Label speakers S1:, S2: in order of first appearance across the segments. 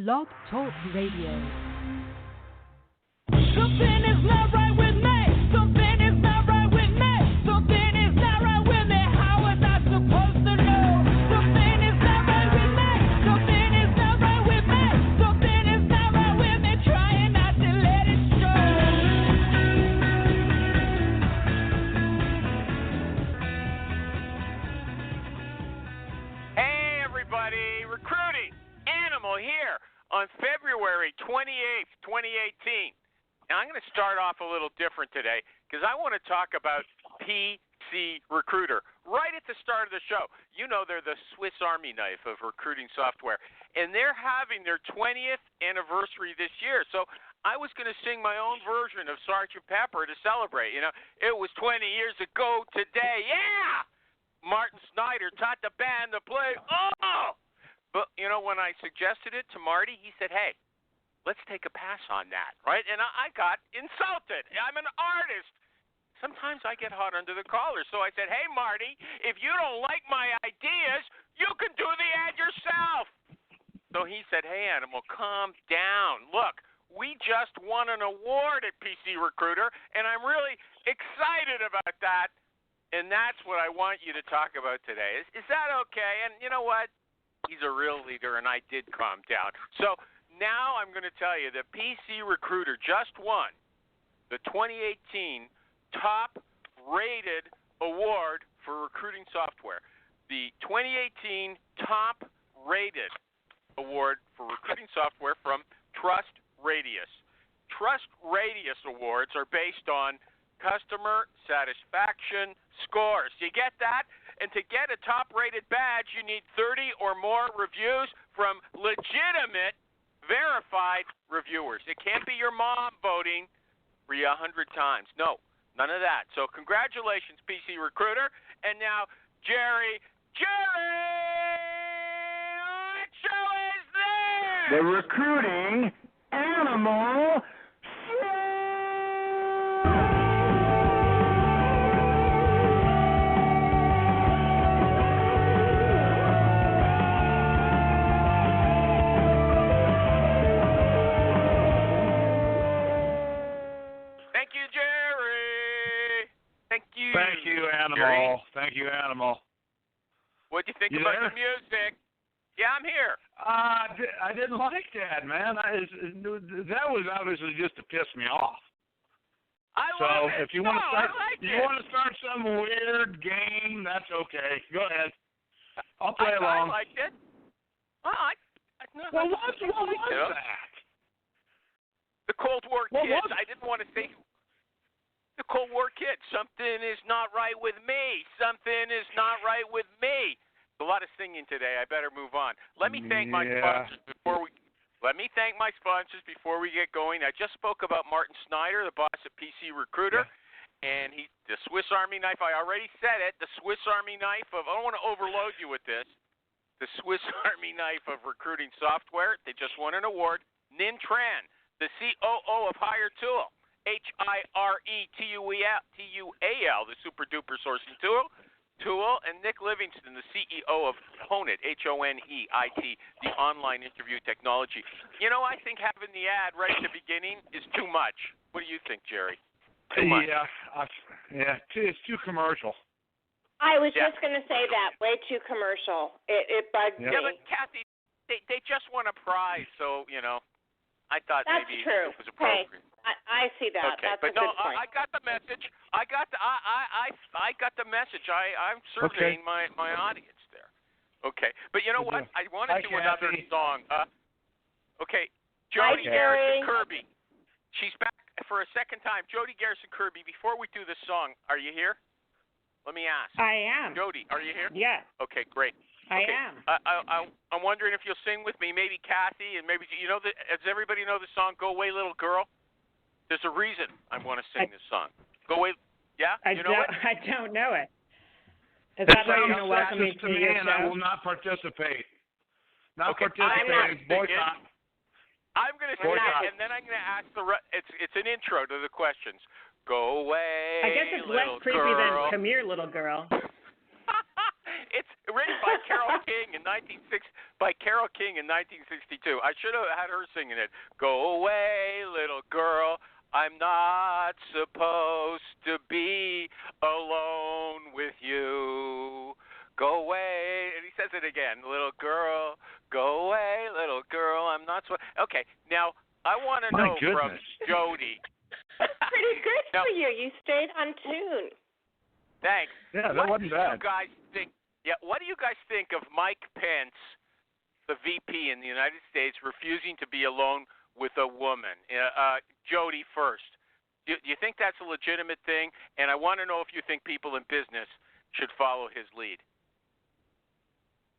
S1: Blog Talk Radio.
S2: Something is not right with me. Something is not right with me. Something is not right with me. How was I supposed to know? Something is not right with me. Something is not right with me. Something is not right with me. Trying not to let it show.
S3: Hey everybody, Recruiting Animal here on February 28th, 2018. Now, I'm going to start off a little different today because I want to talk about PC Recruiter right at the start of the show. You know they're the Swiss Army knife of recruiting software, and they're having their 20th anniversary this year. So I was going to sing my own version of Sgt. Pepper to celebrate. You know, it was 20 years ago today. Yeah! Martin Snyder taught the band to play. Oh! But, you know, when I suggested it to Marty, he said, hey, let's take a pass on that, right? And I got insulted. I'm an artist. Sometimes I get hot under the collar. So I said, hey, Marty, if you don't like my ideas, you can do the ad yourself. So he said, hey, Animal, calm down. Look, we just won an award at PC Recruiter, and I'm really excited about that. And that's what I want you to talk about today. Is that okay? And you know what? He's a real leader, and I did calm down. So now I'm going to tell you that PC Recruiter just won the 2018 Top Rated Award for Recruiting Software. The 2018 Top Rated Award for Recruiting Software from Trust Radius. Trust Radius awards are based on customer satisfaction scores. You get that? And to get a top-rated badge, you need 30 or more reviews from legitimate verified reviewers. It can't be your mom voting for you 100 times. No, none of that. So congratulations, PC Recruiter. And now, Jerry, what show is this?
S4: The Recruiting Animal Show!
S3: Thank you, Jerry. Thank you.
S4: Thank you, Animal.
S3: Jerry.
S4: Thank you, Animal.
S3: What do you think
S4: You
S3: about
S4: there?
S3: the music? Yeah, I'm here.
S4: I didn't like that, man. That was obviously just to piss me off.
S3: I
S4: So
S3: love it.
S4: if you want to start,
S3: I like it.
S4: some weird game, that's okay. Go ahead. I'll play along.
S3: I liked it. Well,
S4: What was that?
S3: The Cold War
S4: What
S3: kids.
S4: was it?
S3: I didn't want to say the Cold War kids. Something is not right with me. Something is not right with me. A lot of singing today. I better move on. Let me thank my sponsors before we. Let me thank my sponsors before we get going. I just spoke about Martin Snyder, the boss of PC Recruiter, and he's the Swiss Army knife. I already said it. The Swiss Army knife of. I don't want to overload you with this. The Swiss Army knife of recruiting software. They just won an award. Nin Tran, the COO of Hire Tool, HIRETUAL, the super duper sourcing tool, and Nick Livingston, the CEO of Honeit, HONEIT, the online interview technology. You know, I think having the ad right at the beginning is too much. What do you think, Jerry? Too much.
S4: It's too commercial.
S5: I was just going to say that. Way too commercial. It bugged me.
S3: Yeah, but Kathy, they just won a prize, so, you know, I thought
S5: That's
S3: maybe
S5: true.
S3: it was appropriate.
S5: Hey, I see that.
S3: Okay,
S5: That's
S3: but
S5: a
S3: no,
S5: good point.
S3: I got the message. I got the message. I'm surveying my audience there. Okay, but you know what? I want to do another song. Okay, Jodie Garrison Kirby. She's back for a second time. Jodie Garrison Kirby. Before we do this song, are you here? Let me ask.
S6: I am.
S3: Jodie, are you here?
S6: Yeah.
S3: Okay, great.
S6: I am.
S3: I'm wondering if you'll sing with me, maybe Kathy, and maybe does everybody know the song "Go Away, Little Girl"? There's a reason I want to sing this song. Go away, yeah. You know it?
S6: I don't know it. Is that why you're going to welcome me to your show?
S4: I will not participate.
S3: Okay,
S4: Boycott.
S3: I'm going to sing it, and then I'm going to ask it's an intro to the questions. Go away,
S6: I guess it's less creepy than "Come Here, Little Girl."
S3: Written by Carole King in 1962. I should have had her singing it. Go away, little girl. I'm not supposed to be alone with you. Go away. And he says it again. Little girl, go away, little girl. I'm not supposed. Okay, now I want to know from Jodie.
S5: Pretty good for you. You stayed on tune.
S3: Thanks.
S4: Yeah, that wasn't bad.
S3: What do you guys think of Mike Pence, the VP in the United States, refusing to be alone with a woman? Jodie first. Do you think that's a legitimate thing? And I want to know if you think people in business should follow his lead.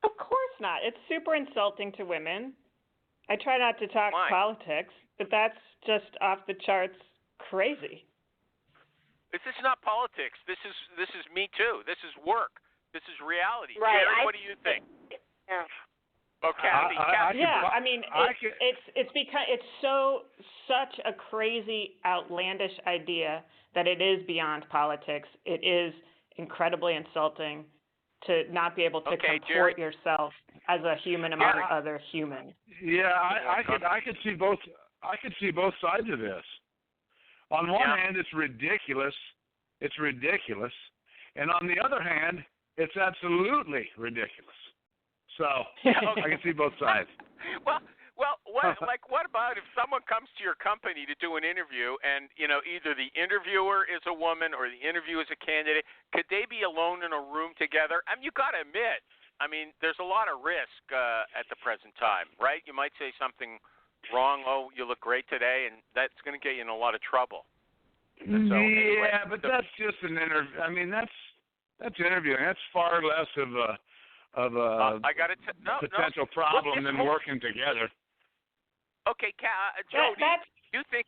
S6: Of course not. It's super insulting to women. I try not to talk politics, but that's just off the charts crazy.
S3: This is not politics. This is Me Too. This is work. This is reality.
S5: Right.
S3: Jerry, what do you think?
S5: Yeah.
S3: Oh, Kathy.
S6: I mean, it's because it's such a crazy, outlandish idea that it is beyond politics. It is incredibly insulting to not be able to comport yourself as a human among other humans.
S4: Yeah, I could see both. I could see both sides of this. On one hand, it's ridiculous. It's ridiculous, and on the other hand, it's absolutely ridiculous. So I can see both sides.
S3: Well, what about if someone comes to your company to do an interview, and either the interviewer is a woman or the interview is a candidate? Could they be alone in a room together? I mean, you got to admit, there's a lot of risk at the present time, right? You might say something wrong. Oh, you look great today, and that's going to get you in a lot of trouble. So, anyway,
S4: but that's just an interview. I mean, that's interviewing. That's far less of a potential problem than working together.
S3: Okay, Jodie, you think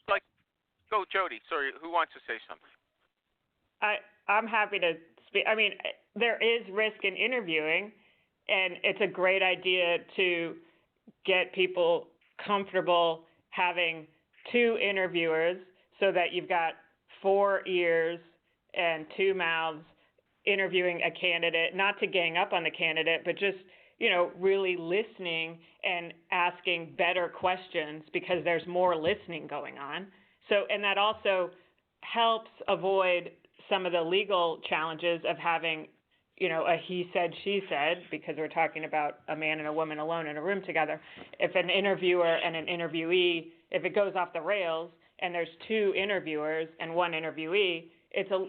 S3: go, Jodie. Sorry, who wants to say something?
S6: I'm happy to speak. I mean, there is risk in interviewing, and it's a great idea to get people comfortable having two interviewers so that you've got 4 ears and 2 mouths interviewing a candidate, not to gang up on the candidate, but just, really listening and asking better questions because there's more listening going on. So, and that also helps avoid some of the legal challenges of having, a he said, she said, because we're talking about a man and a woman alone in a room together. If an interviewer and an interviewee, if it goes off the rails and there's 2 interviewers and 1 interviewee, it's a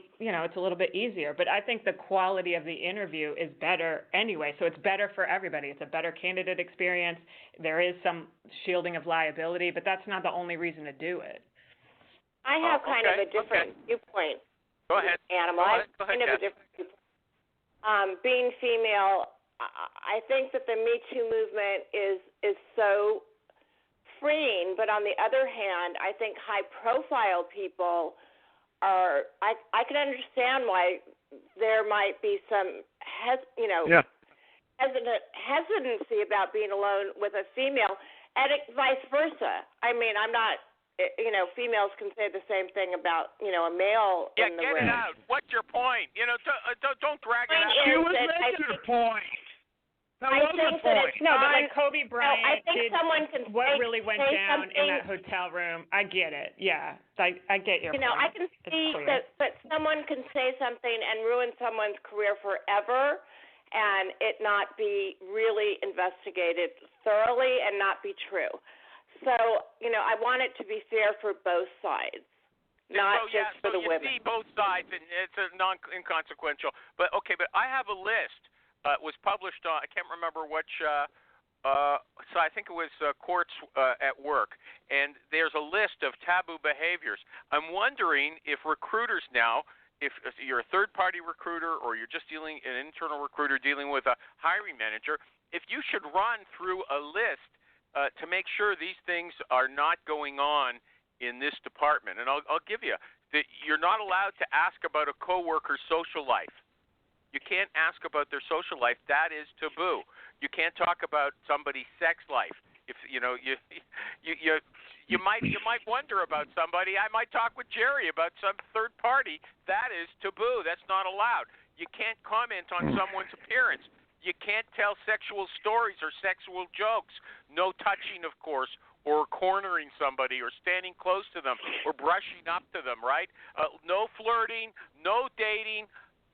S6: little bit easier. But I think the quality of the interview is better anyway, so it's better for everybody. It's a better candidate experience. There is some shielding of liability, but that's not the only reason to do it.
S5: I have kind of a different viewpoint.
S3: Go ahead.
S5: Animal. I have kind of a different viewpoint. Being female, I think that the Me Too movement is so freeing, but on the other hand, I think high-profile people are. I can understand why there might be some hesitancy about being alone with a female, and vice versa. I mean, I'm not. Females can say the same thing about a male in the room.
S3: Yeah, get it out. What's your point? Don't drag it out.
S4: She was making her point. That was the point.
S6: No, but like Kobe Bryant
S5: I think someone can
S6: what really went down
S5: something.
S6: in that hotel room. I get it. Yeah, I get your point.
S5: I can see that someone can say something and ruin someone's career forever, and it not be really investigated thoroughly and not be true. So, I want it to be fair for both sides, not just for the women.
S3: You see both sides, and it's inconsequential. But I have a list. It was published on, I can't remember which, so I think it was Courts at Work, and there's a list of taboo behaviors. I'm wondering if recruiters now, if you're a third-party recruiter or you're just an internal recruiter dealing with a hiring manager, if you should run through a list to make sure these things are not going on in this department. And I'll give you that you're not allowed to ask about a coworker's social life. You can't ask about their social life. That is taboo. You can't talk about somebody's sex life. If you might wonder about somebody. I might talk with Jerry about some third party. That is taboo. That's not allowed. You can't comment on someone's appearance. You can't tell sexual stories or sexual jokes. No touching, of course, or cornering somebody or standing close to them or brushing up to them, right? No flirting, no dating.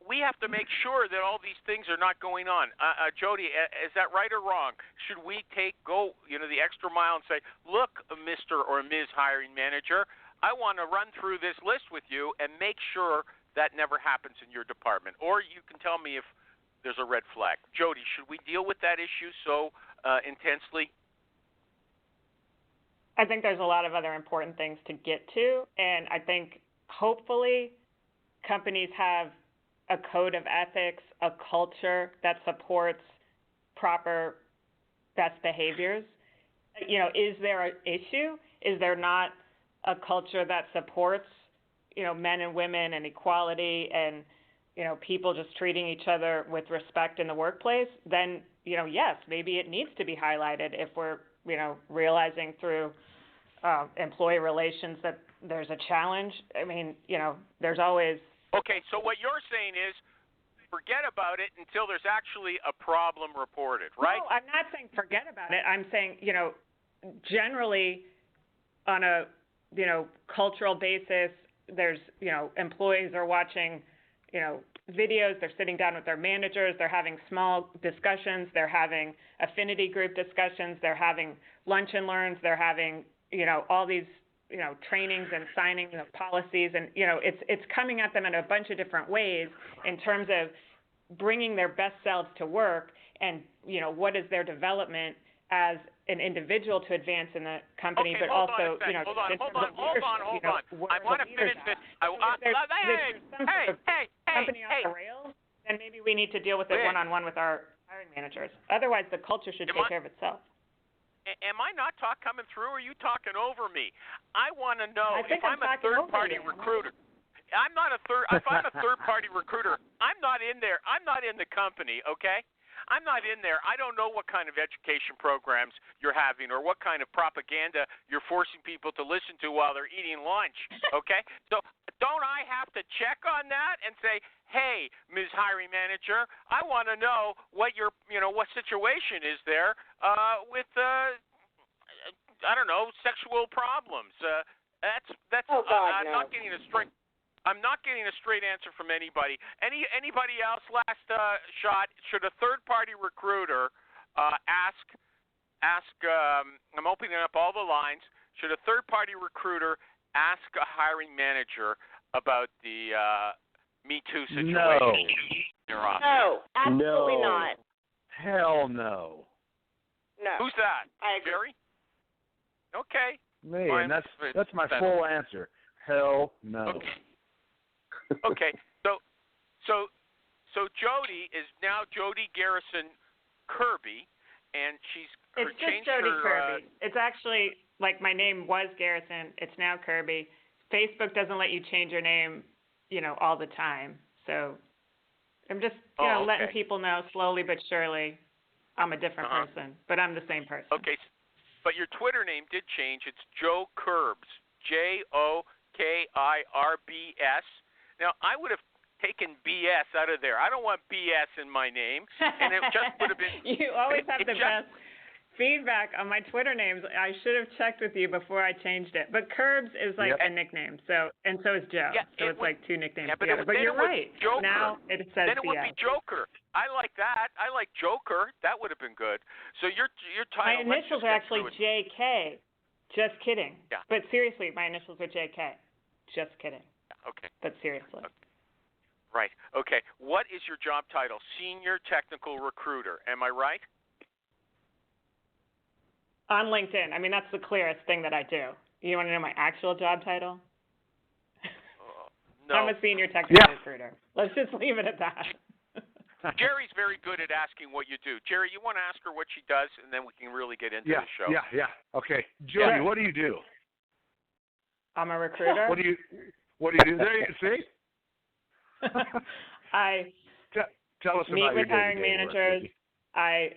S3: We have to make sure that all these things are not going on. Jodie, is that right or wrong? Should we go the extra mile and say, look, Mr. or Ms. Hiring Manager, I want to run through this list with you and make sure that never happens in your department. Or you can tell me if there's a red flag. Jodie, should we deal with that issue so intensely?
S6: I think there's a lot of other important things to get to, and I think hopefully companies have a code of ethics, a culture that supports proper best behaviors. Is there an issue? Is there not a culture that supports, men and women and equality and, people just treating each other with respect in the workplace? Then, yes, maybe it needs to be highlighted if we're, realizing through employee relations that there's a challenge. I mean, there's always...
S3: Okay, so what you're saying is forget about it until there's actually a problem reported, right?
S6: No, I'm not saying forget about it. I'm saying, generally on a, cultural basis, there's, employees are watching, videos, they're sitting down with their managers, they're having small discussions, they're having affinity group discussions, they're having lunch and learns, they're having, all these trainings and signing of policies, and it's coming at them in a bunch of different ways in terms of bringing their best selves to work, and what is their development as an individual to advance in the company,
S3: okay,
S6: but also
S3: hold on. I want to finish this.
S6: Company off the rails, then maybe we need to deal with it one-on-one with our hiring managers. Otherwise, the culture should take care of itself.
S3: Am I not coming through, or are you talking over me? I want to know
S6: if
S3: I'm a third-party recruiter. If I'm a third-party recruiter, I'm not in there. I'm not in the company, okay? I'm not in there. I don't know what kind of education programs you're having or what kind of propaganda you're forcing people to listen to while they're eating lunch, okay? So don't I have to check on that and say, hey, Ms. Hiring Manager, I want to know what your, what situation is there with, I don't know, sexual problems. That's.
S5: Oh God,
S3: I'm not getting a straight. I'm not getting a straight answer from anybody. Anybody else? Last shot. Should a third-party recruiter ask? I'm opening up all the lines. Should a third-party recruiter ask a hiring manager about the Me Too situation?
S4: No.
S5: No, absolutely not.
S4: Hell no.
S5: No.
S3: Who's that?
S5: I agree.
S3: Jerry? Okay.
S4: Me,
S3: Fine.
S4: and that's my full answer. Hell no.
S3: Okay. So Jodie is now Jodie Garrison Kirby, and
S6: It's just Jodie Kirby. It's actually like my name was Garrison. It's now Kirby. Facebook doesn't let you change your name, all the time. So I'm just, letting people know slowly but surely I'm a different person, but I'm the same person.
S3: Okay. But your Twitter name did change. It's Joe Kirbs, JOKIRBS. Now, I would have taken BS out of there. I don't want BS in my name, and it just would have been.
S6: You always have the best feedback on my Twitter names. I should have checked with you before I changed it. But Kirbs is like a nickname, so is Joe.
S3: Yeah,
S6: so it's like two nicknames
S3: together.
S6: But you're right.
S3: Joker.
S6: Now it says
S3: then it would be Joker. I like that. I like Joker. That would have been good. So your title.
S6: My initials are actually JK. Just kidding.
S3: Yeah.
S6: But seriously, my initials are JK. Just kidding.
S3: Okay.
S6: But seriously.
S3: Okay. Right. Okay. What is your job title? Senior Technical Recruiter. Am I right?
S6: On LinkedIn. I mean, that's the clearest thing that I do. You want to know my actual job title?
S3: No.
S6: I'm a Senior Technical Recruiter. Let's just leave it at that.
S3: Jerry's very good at asking what you do. Jerry, you want to ask her what she does, and then we can really get into the show.
S4: Yeah. Okay. Jodie, what do you do?
S6: I'm a recruiter.
S4: What do you do? There you see?
S6: I
S4: tell us
S6: meet
S4: about
S6: with
S4: your
S6: hiring managers. I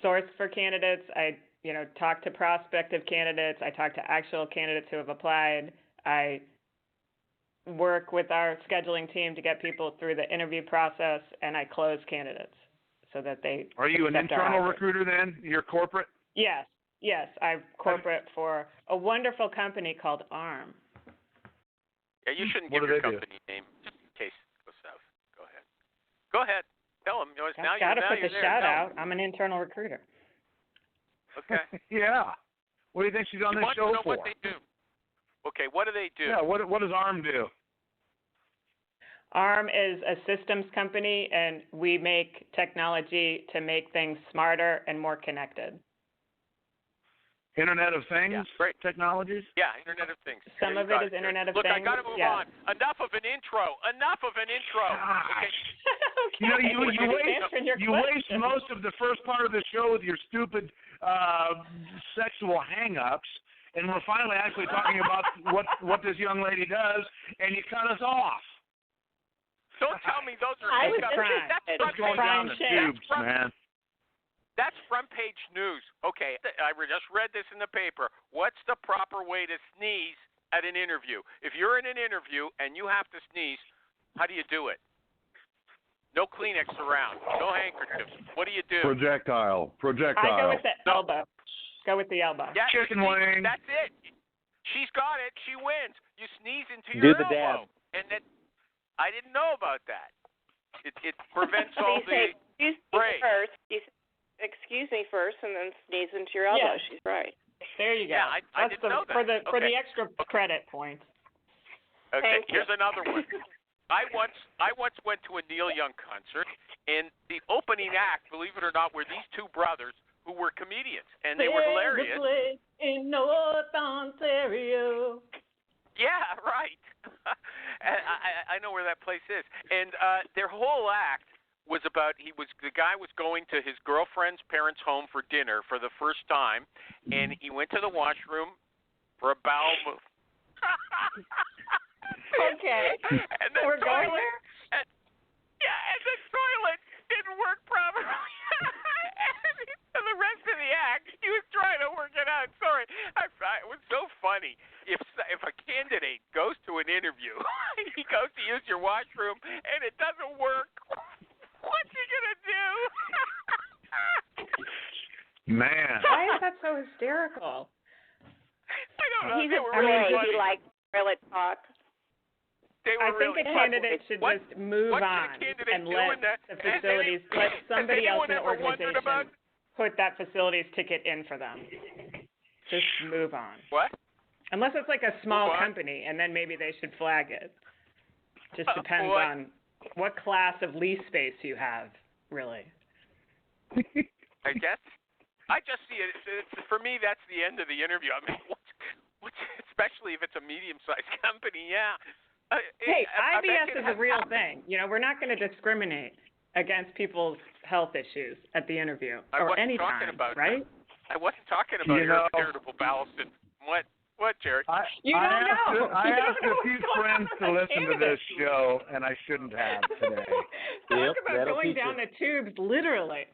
S6: source for candidates. I talk to prospective candidates. I talk to actual candidates who have applied. I work with our scheduling team to get people through the interview process, and I close candidates. So so that they
S4: Are you an
S6: accept our
S4: internal
S6: offers.
S4: recruiter then? You're corporate?
S6: Yes. I'm corporate for a wonderful company called ARM.
S3: Yeah, you shouldn't
S4: What
S3: give
S4: do
S3: your
S4: they do?
S3: company name just in case it goes south. Go ahead. Tell them.
S6: Got to put the shout out. I'm an internal recruiter.
S3: Okay.
S4: Yeah. What do you think she's on
S3: You
S4: this
S3: want
S4: show
S3: to know
S4: for?
S3: what they do. Okay, what do they do?
S4: Yeah, what does ARM do?
S6: ARM is a systems company, and we make technology to make things smarter and more connected.
S4: Internet of Things
S3: great.
S4: technologies?
S3: Yeah, Internet of Things.
S6: Some
S3: Yeah,
S6: of it is Internet of
S3: Look,
S6: Things.
S3: I got to move on. Enough of an intro. Okay.
S4: You know, you waste
S6: question.
S4: most of the first part of the show with your stupid sexual hang-ups, and we're finally actually talking about what this young lady does, and you cut us off.
S3: Don't tell me those are.
S6: I was
S3: that's
S6: trying.
S3: front
S4: Going
S3: page.
S4: down the tubes, man.
S3: That's front page news. Okay, I just read this in the paper. What's the proper way to sneeze at an interview? If you're in an interview and you have to sneeze, how do you do it? No Kleenex around. No handkerchiefs. What do you do?
S4: Projectile.
S6: I go with the elbow. Go with the elbow.
S3: Yeah,
S4: Chicken wing.
S3: That's it. She's got it. She wins. You sneeze into your elbow. And that, I didn't know about that. It prevents all the spray.
S5: Excuse me first, and then sneeze into your elbow.
S6: Yeah.
S5: She's right.
S6: There you go.
S3: Yeah, I didn't know that.
S6: For the
S3: Okay.
S6: extra credit points.
S3: Okay,
S5: Thank you.
S3: here's another one. I once went to a Neil Young concert, and the opening act, believe it or not, were these two brothers who were comedians, and they were hilarious.
S6: There's a place in North Ontario.
S3: Yeah, right. I know where that place is. And their whole act was about the guy was going to his girlfriend's parents' home for dinner for the first time, and he went to the washroom for a bowel move.
S6: Okay.
S3: And the
S6: We're going
S3: toilet,
S6: there?
S3: and the toilet didn't work properly. And for the rest of the act, he was trying to work it out. Sorry, it was so funny. If a candidate goes to an interview and he goes to use your washroom and it doesn't work, what's he gonna do?
S4: Man.
S6: Why is that so hysterical?
S3: I don't know.
S5: He's
S3: They
S5: a
S3: were really
S5: boy.
S3: funny.
S5: He likes toilet talk.
S3: They
S6: I
S3: were
S6: think
S3: really
S6: a
S3: funny.
S6: candidate should
S3: What-
S6: just move
S3: what should
S6: on
S3: a candidate
S6: and
S3: do
S6: let
S3: in that?
S6: the facilities, let somebody
S3: has
S6: else
S3: anyone
S6: in the
S3: ever wondered about?
S6: organization put that facilities ticket in for them. Just move on.
S3: What?
S6: Unless it's like a small
S3: Move on?
S6: company, and then maybe they should flag it. Just depends
S3: What?
S6: on what class of lease space you have, really.
S3: I guess. I just see it. For me, that's the end of the interview. I mean, especially if it's a medium-sized company. Yeah.
S6: Hey,
S3: I bet
S6: IBS
S3: it
S6: is
S3: has
S6: a real
S3: happened.
S6: thing. You know, we're not going to discriminate against people's health issues at the interview
S3: I
S6: or
S3: wasn't
S6: any
S3: talking
S6: time,
S3: about
S6: right?
S3: I wasn't talking about irritable bowel syndrome. What, Jerry?
S6: You don't know.
S4: I
S6: You don't
S4: asked
S6: know
S4: a few
S6: what's going
S4: friends
S6: on
S4: to
S6: with
S4: listen to this
S6: candidates.
S4: show, and I shouldn't have today.
S6: Talk about going down the tubes, literally.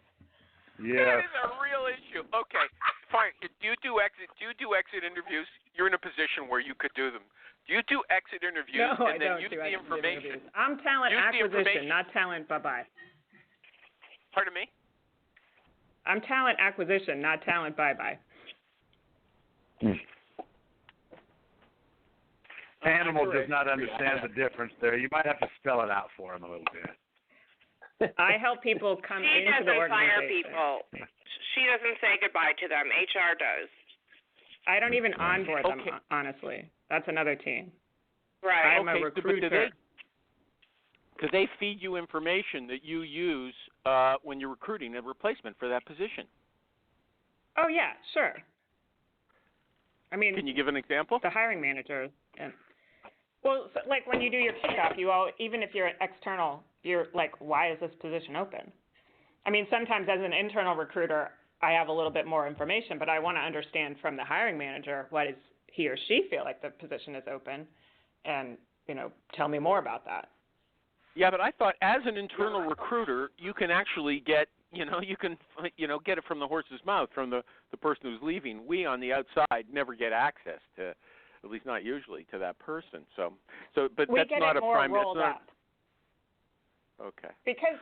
S4: Yes.
S3: That is a real issue. Okay, fine. Do you do exit interviews? You're in a position where you could do them. Do you do exit interviews
S6: No, I
S3: and then
S6: don't
S3: use
S6: do
S3: the
S6: exit
S3: information?
S6: interviews. I'm talent
S3: Use the
S6: acquisition,
S3: information.
S6: not talent bye-bye.
S3: Pardon me?
S6: I'm talent acquisition, not talent bye-bye.
S4: Animal does not understand the difference there. You might have to spell it out for him a little bit.
S6: I help people come
S5: She
S6: into the
S5: doesn't fire
S6: organization.
S5: people. She doesn't say goodbye to them. HR does.
S6: I don't even onboard them,
S3: Okay.
S6: honestly. That's another team.
S5: Right.
S6: I'm a recruiter.
S3: Do they feed you information that you use when you're recruiting a replacement for that position?
S6: Oh, yeah, sure. I mean,
S3: Can you give an example?
S6: the hiring manager. Well, so, like when you do your kickoff, even if you're an external, you're like, why is this position open? I mean, sometimes as an internal recruiter, I have a little bit more information, but I want to understand from the hiring manager what does he or she feel like the position is open, and tell me more about that.
S3: Yeah, but I thought as an internal recruiter, you can actually get, get it from the horse's mouth, from the person who's leaving. We on the outside never get access to, at least not usually, to that person. But
S6: We
S3: that's
S6: get
S3: not
S6: it
S3: a
S6: more
S3: primary.
S6: rolled up.
S3: Okay.
S6: Because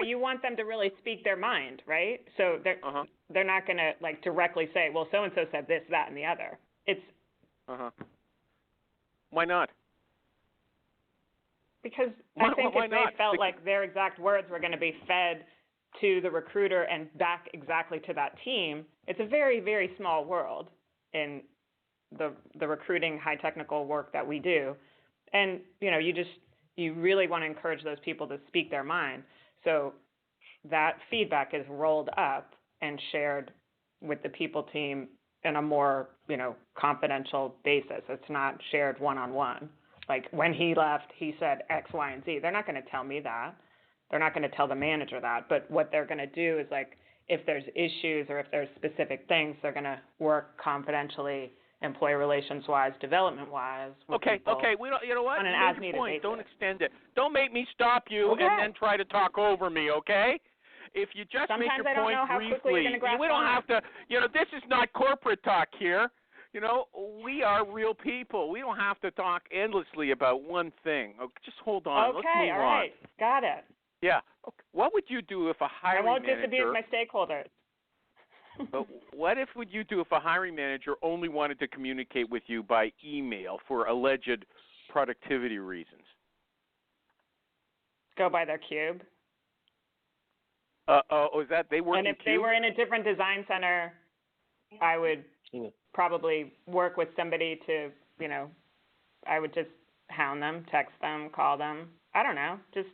S6: you want them to really speak their mind, right? So they're not going to like directly say, well, so and so said this, that, and the other. It's
S3: Why not?
S6: Because I think if they felt like their exact words were going to be fed to the recruiter and back exactly to that team, it's a very, very small world in the recruiting high technical work that we do. And, you really want to encourage those people to speak their mind. So that feedback is rolled up and shared with the people team in a more, confidential basis. It's not shared one-on-one. Like when he left, he said X, Y, and Z. They're not going to tell me that. They're not going to tell the manager that. But what they're going to do is like if there's issues or if there's specific things, they're going to work confidentially, employee relations-wise, development-wise.
S3: Okay. We don't. You know what?
S6: On an
S3: you
S6: as-needed
S3: point.
S6: basis.
S3: Don't extend it. Don't make me stop you and then try to talk over me. Okay? If you just
S6: Sometimes
S3: make your
S6: I don't
S3: point
S6: know how
S3: briefly,
S6: quickly you're going to grasp
S3: we don't
S6: on.
S3: have to. This is not corporate talk here. We are real people. We don't have to talk endlessly about one thing. Okay, just hold on.
S6: Okay,
S3: Let's move
S6: all right. Got it.
S3: Yeah. Okay. What would you do if a hiring manager...
S6: I won't disabuse my stakeholders.
S3: But what would you do if a hiring manager only wanted to communicate with you by email for alleged productivity reasons?
S6: Go by their cube.
S3: Is that they work
S6: And if they were in a different design center, I would probably work with somebody to, I would just hound them, text them, call them. I don't know. Just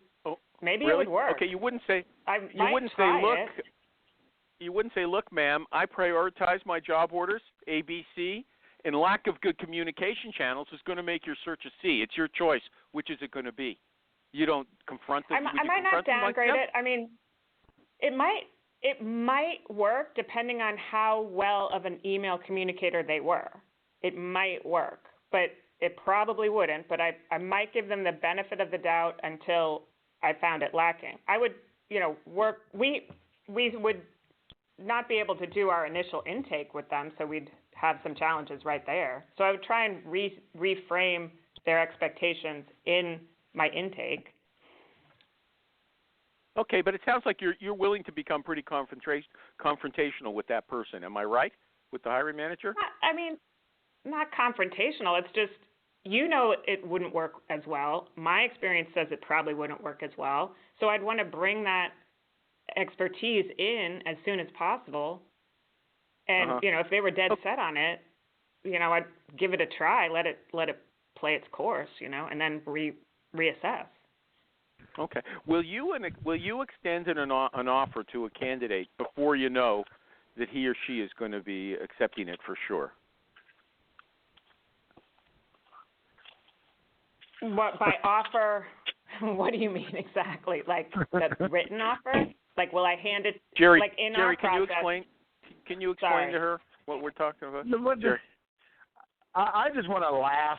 S6: maybe
S3: really?
S6: It would work.
S3: Okay, you wouldn't say.
S6: It.
S3: You wouldn't say, look, ma'am, I prioritize my job orders, ABC, and lack of good communication channels is going to make your search a C. It's your choice. Which is it going to be? You don't confront them.
S6: I might not downgrade it. I mean, it might work depending on how well of an email communicator they were. It might work, but it probably wouldn't. But I might give them the benefit of the doubt until I found it lacking. I would, work. We would not be able to do our initial intake with them, so we'd have some challenges right there. So I would try and reframe their expectations in my intake.
S3: Okay, but it sounds like you're willing to become pretty confrontational with that person. Am I right? With the hiring manager?
S6: Not confrontational. It's just, it wouldn't work as well. My experience says it probably wouldn't work as well. So I'd want to bring that expertise in as soon as possible. And, if they were dead set on it, I'd give it a try, let it play its course, and then reassess.
S3: Okay. Will you extend an offer to a candidate before you know that he or she is going to be accepting it for sure?
S6: What by offer? What do you mean exactly? Like the written offer? Like will I hand it?
S3: Jerry,
S6: like in
S3: Jerry,
S6: our process?
S3: Can you explain to her what we're talking about?
S4: I just want to laugh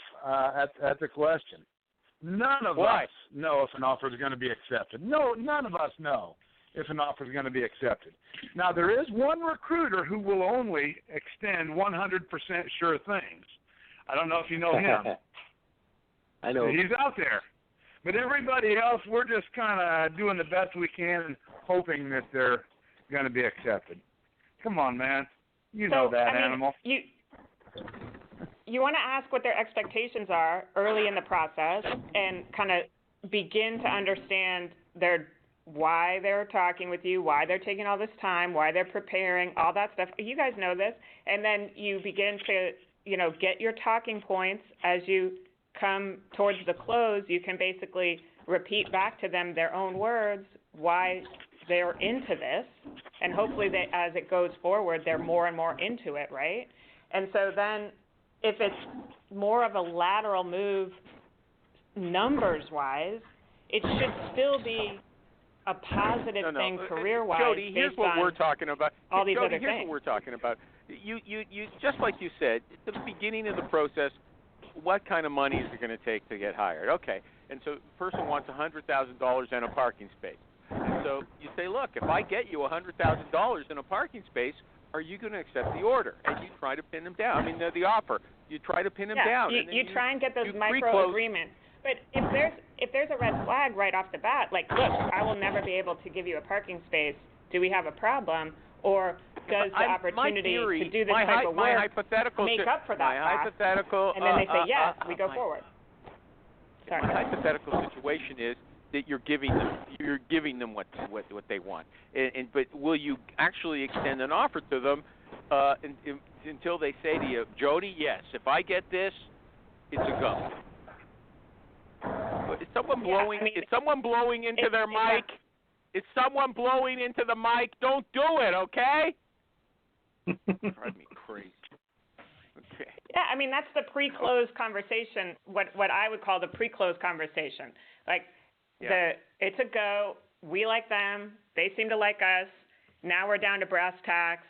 S4: at the question. None of us know if an offer is going to be accepted. No, none of us know if an offer is going to be accepted. Now, there is one recruiter who will only extend 100% sure things. I don't know if you know him.
S7: I know.
S4: He's out there. But everybody else, we're just kind of doing the best we can and hoping that they're going to be accepted. Come on, man. You know that, animal.
S6: You want to ask what their expectations are early in the process and kind of begin to understand why they're talking with you, why they're taking all this time, why they're preparing, all that stuff. You guys know this. And then you begin to, get your talking points as you come towards the close. You can basically repeat back to them their own words, why they're into this. And hopefully as it goes forward, they're more and more into it, right? And so then if it's more of a lateral move numbers-wise, it should still be a positive thing career-wise.
S3: Jodie, here's what we're talking about.
S6: All these
S3: Jodie,
S6: other
S3: here's
S6: things.
S3: what we're talking about. You just like you said, at the beginning of the process, what kind of money is it going to take to get hired? Okay, and so the person wants $100,000 and a parking space. And so you say, look, if I get you $100,000 in a parking space, are you going to accept the order? And you try to pin them down. The offer. You try to pin them down.
S6: You try and get those micro agreements. But if there's a red flag right off the bat, like, look, I will never be able to give you a parking space. Do we have a problem? Or does the opportunity to do this type of work make up for that fact? And then they say yes, we go forward. Sorry.
S3: My hypothetical situation is that you're giving them what they want. But will you actually extend an offer to them until they say to you, Jodie, yes, if I get this, it's a go. Is someone blowing? Is someone blowing into their mic? Is someone blowing into the mic? Don't do it, okay? Drive me crazy. Okay.
S6: Yeah, I mean, that's the pre-close conversation. What I would call the pre-close conversation. Like, it's a go. We like them. They seem to like us. Now we're down to brass tacks,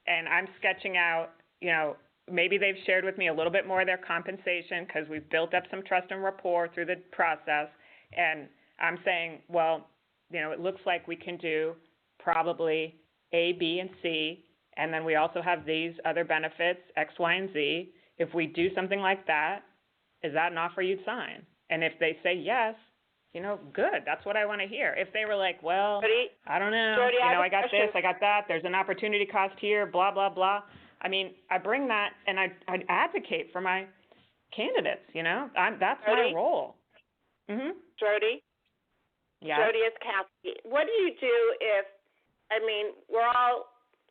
S6: and I'm sketching out. Maybe they've shared with me a little bit more of their compensation because we've built up some trust and rapport through the process. And I'm saying, well, it looks like we can do probably A, B, and C, and then we also have these other benefits, X, Y, and Z. If we do something like that, is that an offer you'd sign? And if they say yes, good. That's what I want to hear. If they were like, well,
S5: Jodie,
S6: I don't know,
S5: Jodie,
S6: I got this, I got that, there's an opportunity cost here, blah, blah, blah. I mean, I bring that and I advocate for my candidates, that's
S5: Jodie?
S6: my role.
S5: Jodie?
S6: Yeah.
S5: Jodie, it's Kathy. What do you do if,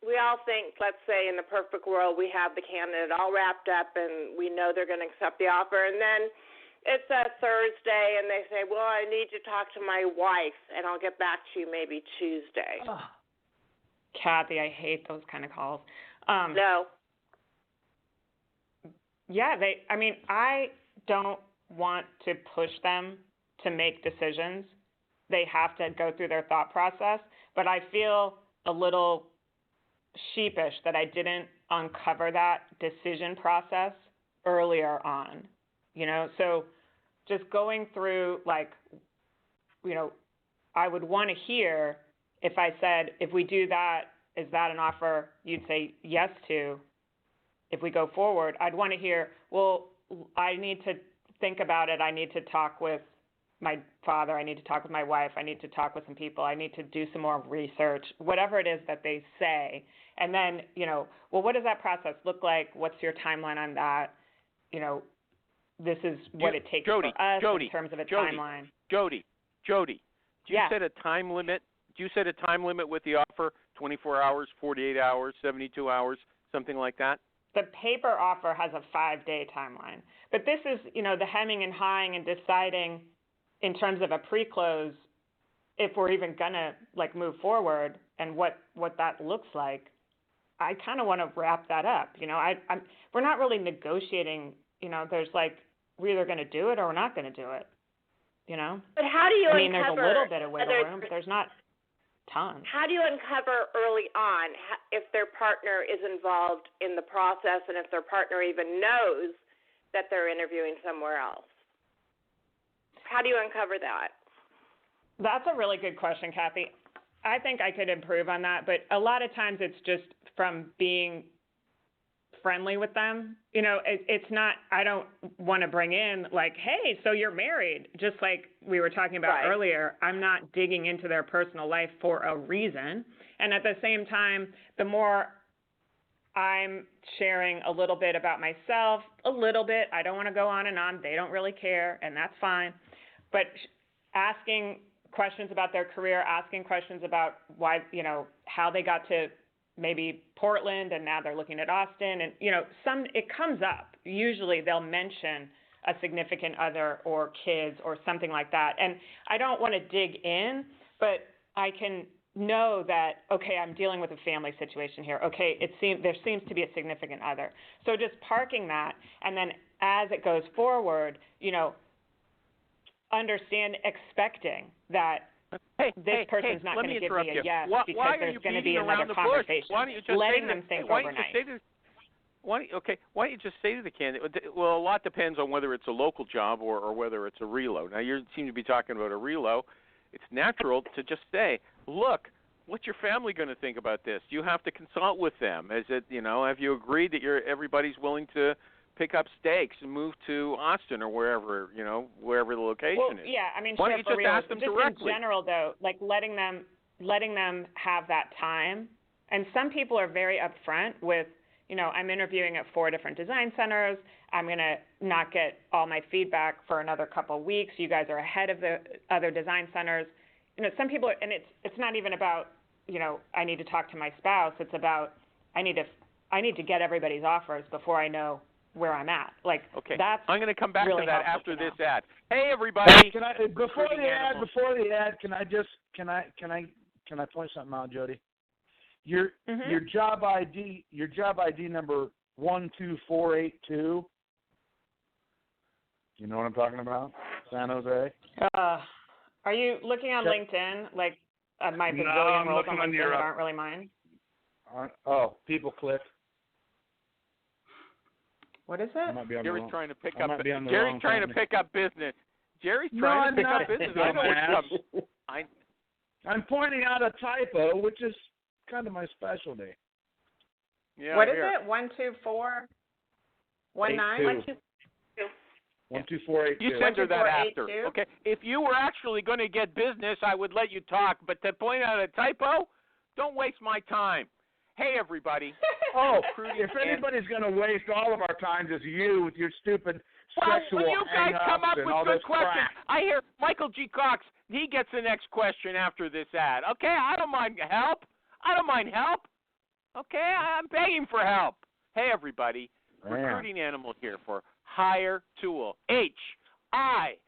S5: we all think, let's say in the perfect world, we have the candidate all wrapped up and we know they're going to accept the offer, and then it's a Thursday and they say, well, I need to talk to my wife and I'll get back to you maybe Tuesday.
S6: Oh. Kathy, I hate those kind of calls.
S5: No.
S6: Yeah, I don't want to push them to make decisions. They have to go through their thought process, but I feel a little sheepish that I didn't uncover that decision process earlier on, so just going through, I would want to hear if I said, if we do that, is that an offer you'd say yes to? If we go forward, I'd want to hear, well, I need to think about it. I need to talk with my father. I need to talk with my wife. I need to talk with some people. I need to do some more research, whatever it is that they say. And then, well, what does that process look like? What's your timeline on that? This is what it takes for us in terms of a timeline.
S3: Jodie, do you set a time limit? Do you set a time limit with the offer? 24 hours, 48 hours, 72 hours, something like that?
S6: The paper offer has a 5-day timeline. But this is, the hemming and hawing and deciding in terms of a pre-close if we're even going to, move forward and what that looks like. I kind of want to wrap that up. We're not really negotiating. There's we're either going to do it or we're not going to do it.
S5: But how do you uncover?
S6: There's a little bit of wiggle room, but there's not tons.
S5: How do you uncover early on if their partner is involved in the process and if their partner even knows that they're interviewing somewhere else? How do you uncover that?
S6: That's a really good question, Kathy. I think I could improve on that, but a lot of times it's just from being friendly with them. It's not, I don't want to bring in hey, so you're married, just like we were talking about earlier. I'm not digging into their personal life for a reason. And at the same time, the more I'm sharing a little bit about myself, a little bit, I don't want to go on and on. They don't really care, and that's fine. But asking questions about their career, asking questions about why, how they got to maybe Portland and now they're looking at Austin, and it comes up. Usually they'll mention a significant other or kids or something like that. And I don't want to dig in, but I can know that, okay, I'm dealing with a family situation here. Okay, there seems to be a significant other. So just parking that, and then as it goes forward, expecting that this person's not going to give me a yes because there's going to be another conversation. Letting them think overnight.
S3: Why don't you just say to the candidate, well, a lot depends on whether it's a local job or whether it's a relo. Now, you seem to be talking about a relo. It's natural to just say, look, what's your family going to think about this? You have to consult with them. Is it, have you agreed that everybody's willing to pick up stakes and move to Austin or wherever the location is.
S6: Yeah, I mean,
S3: why
S6: sure,
S3: don't you
S6: for
S3: just
S6: real.
S3: ask them
S6: just
S3: directly?
S6: in general, though, like letting them have that time. And some people are very upfront with, I'm interviewing at 4 different design centers. I'm going to not get all my feedback for another couple of weeks. You guys are ahead of the other design centers. Some people are, and it's not even about, I need to talk to my spouse. It's about I need to get everybody's offers before I know where I'm at. Like,
S3: okay,
S6: that's
S3: I'm going to come back
S6: really
S3: to that
S6: helpful
S3: after
S6: to know.
S3: this ad. Hey, everybody!
S4: Before the ad, can I point something out, Jody? Your job ID number 12482. You know what I'm talking about? San Jose.
S6: Are you looking on LinkedIn? Like my bazillion roles on LinkedIn that aren't really mine?
S3: People click.
S6: What is it?
S3: Jerry's trying to pick up business. Jerry's trying to pick up business.
S4: I'm pointing out a typo, which is kind of my specialty.
S3: Yeah.
S6: What is it? 12419?
S4: 12482.
S3: You send her that
S6: 12482?
S3: after. Okay. If you were actually going to get business, I would let you talk. But to point out a typo, don't waste my time. Hey, everybody.
S4: If anybody's going to waste all of our time, it's you with your stupid sexual
S3: will you guys come up
S4: and
S3: with
S4: all
S3: good
S4: this
S3: questions?
S4: crap.
S3: I hear Michael G. Cox, he gets the next question after this ad. Okay, I don't mind help. Okay, I'm begging for help. Hey, everybody.
S4: Man.
S3: Recruiting Animal here for Hire Tool. HIRETUAL,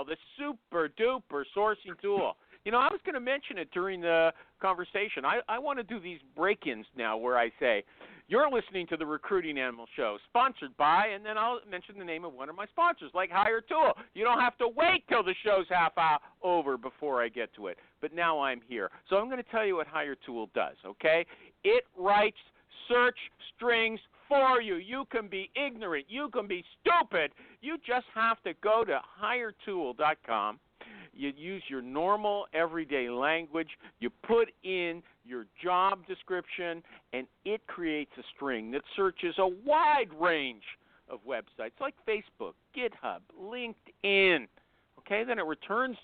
S3: the super duper sourcing tool. I was going to mention it during the conversation. I want to do these break-ins now where I say, you're listening to the Recruiting Animal Show, sponsored by, and then I'll mention the name of one of my sponsors, like Hire Tool. You don't have to wait till the show's half hour over before I get to it. But now I'm here. So I'm going to tell you what Hire Tool does, okay? It writes search strings for you. You can be ignorant. You can be stupid. You just have to go to HireTool.com. You use your normal everyday language. You put in your job description, and it creates a string that searches a wide range of websites like Facebook, GitHub, LinkedIn. Okay, then it returns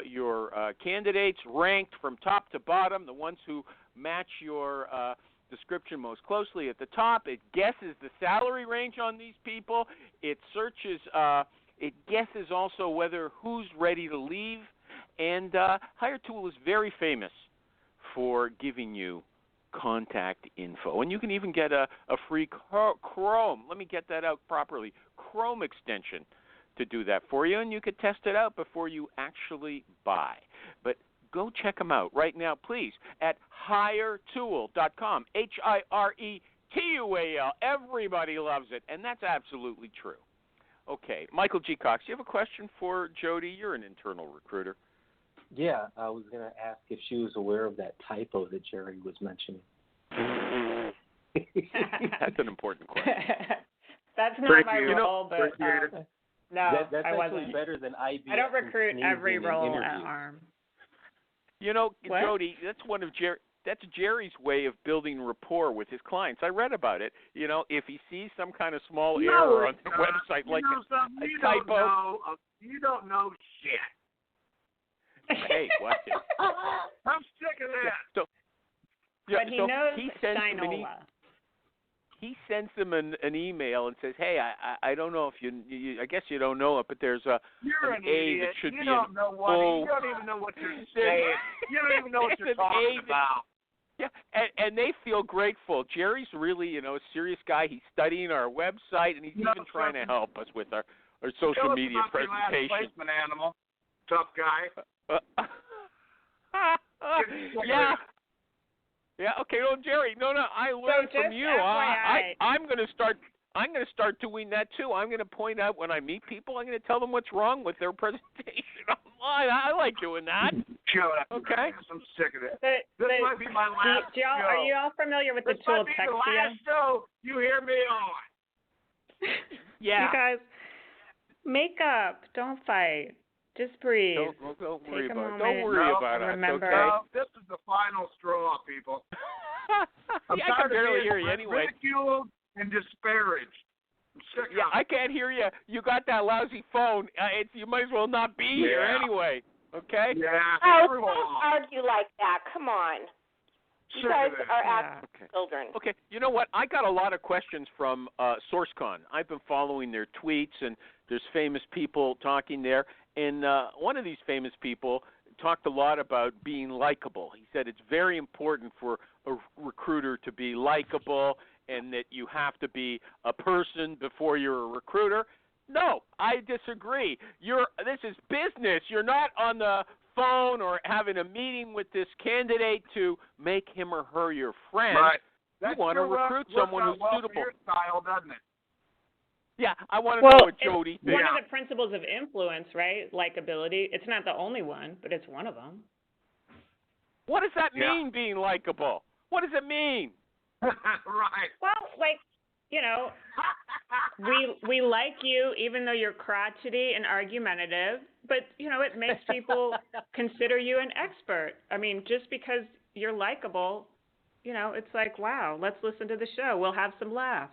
S3: your candidates ranked from top to bottom, the ones who match your description most closely at the top. It guesses the salary range on these people. It searches, it guesses also who's ready to leave. And Hire Tool is very famous for giving you contact info. And you can even get a free Chrome, let me get that out properly, Chrome extension to do that for you. And you could test it out before you actually buy. But go check them out right now, please, at HireTool.com, HireTual. Everybody loves it, and that's absolutely true. Okay, Michael G. Cox, do you have a question for Jodie? You're an internal recruiter.
S7: Yeah, I was going to ask if she was aware of that typo that Jerry was mentioning.
S3: That's an important question.
S6: That's not my role, but no,
S7: that's
S6: I
S7: actually
S6: wasn't.
S7: better than IBS.
S6: I don't recruit every role at
S7: interviews.
S6: ARM.
S3: What? Jodie, that's Jerry's way of building rapport with his clients. I read about it. If he sees some kind of small error on the website, like a typo.
S4: You don't know shit.
S3: Hey, what?
S4: I'm sick of that.
S6: But he knows Shinola.
S3: He sends them an email and says, "Hey, I don't know if you I guess you don't know it, but there's an
S4: You're an
S3: A
S4: idiot.
S3: that should
S4: you
S3: be
S4: don't
S3: an
S4: know what.
S3: O.
S4: You don't even know what you're saying. You don't even know what you're talking about."
S3: Yeah, and they feel grateful. Jerry's really, a serious guy. He's studying our website, and he's even trying to help us with our social media presentation.
S4: Last placement animal, tough guy.
S3: Yeah. Yeah. Okay. Well, Jerry, no. I learned from you. I'm going to start doing that too. I'm going to point out when I meet people. I'm going to tell them what's wrong with their presentation online. I like doing that.
S4: Shut up.
S3: Okay.
S4: I'm sick of it. This might be my last show.
S6: Are you all familiar with the tool
S4: This might be the last show you hear me on.
S3: Yeah.
S6: You guys, make up. Don't fight. Just breathe.
S3: Don't worry
S6: Take a
S3: about it.
S6: moment.
S3: Don't worry about it.
S6: Remember.
S3: Okay?
S4: No, this is the final straw, people.
S3: I can barely hear you anyway.
S4: Ridiculed and disparaged.
S3: Yeah, I can't hear you. You got that lousy phone. You might as well not be here anyway. Okay?
S4: Yeah.
S5: Oh, don't argue like that. Come on. You guys are actual children.
S3: Okay, you know what? I got a lot of questions from SourceCon. I've been following their tweets, and there's famous people talking there. And one of these famous people talked a lot about being likable. He said it's very important for a recruiter to be likable and that you have to be a person before you're a recruiter. No, I disagree. This is business. You're not on the phone or having a meeting with this candidate to make him or her your friend.
S4: Right.
S3: You want to recruit someone who's suitable.
S4: For your style, doesn't it?
S3: Yeah, I want to know what Jodie thinks.
S6: One of the principles of influence, right? Likability. It's not the only one, but it's one of them.
S3: What does that mean, being likable? What does it mean?
S4: Right.
S6: Well, like, you know, we like you even though you're crotchety and argumentative, but, you know, it makes people consider you an expert. I mean, just because you're likable, you know, it's like, wow, let's listen to the show. We'll have some laughs.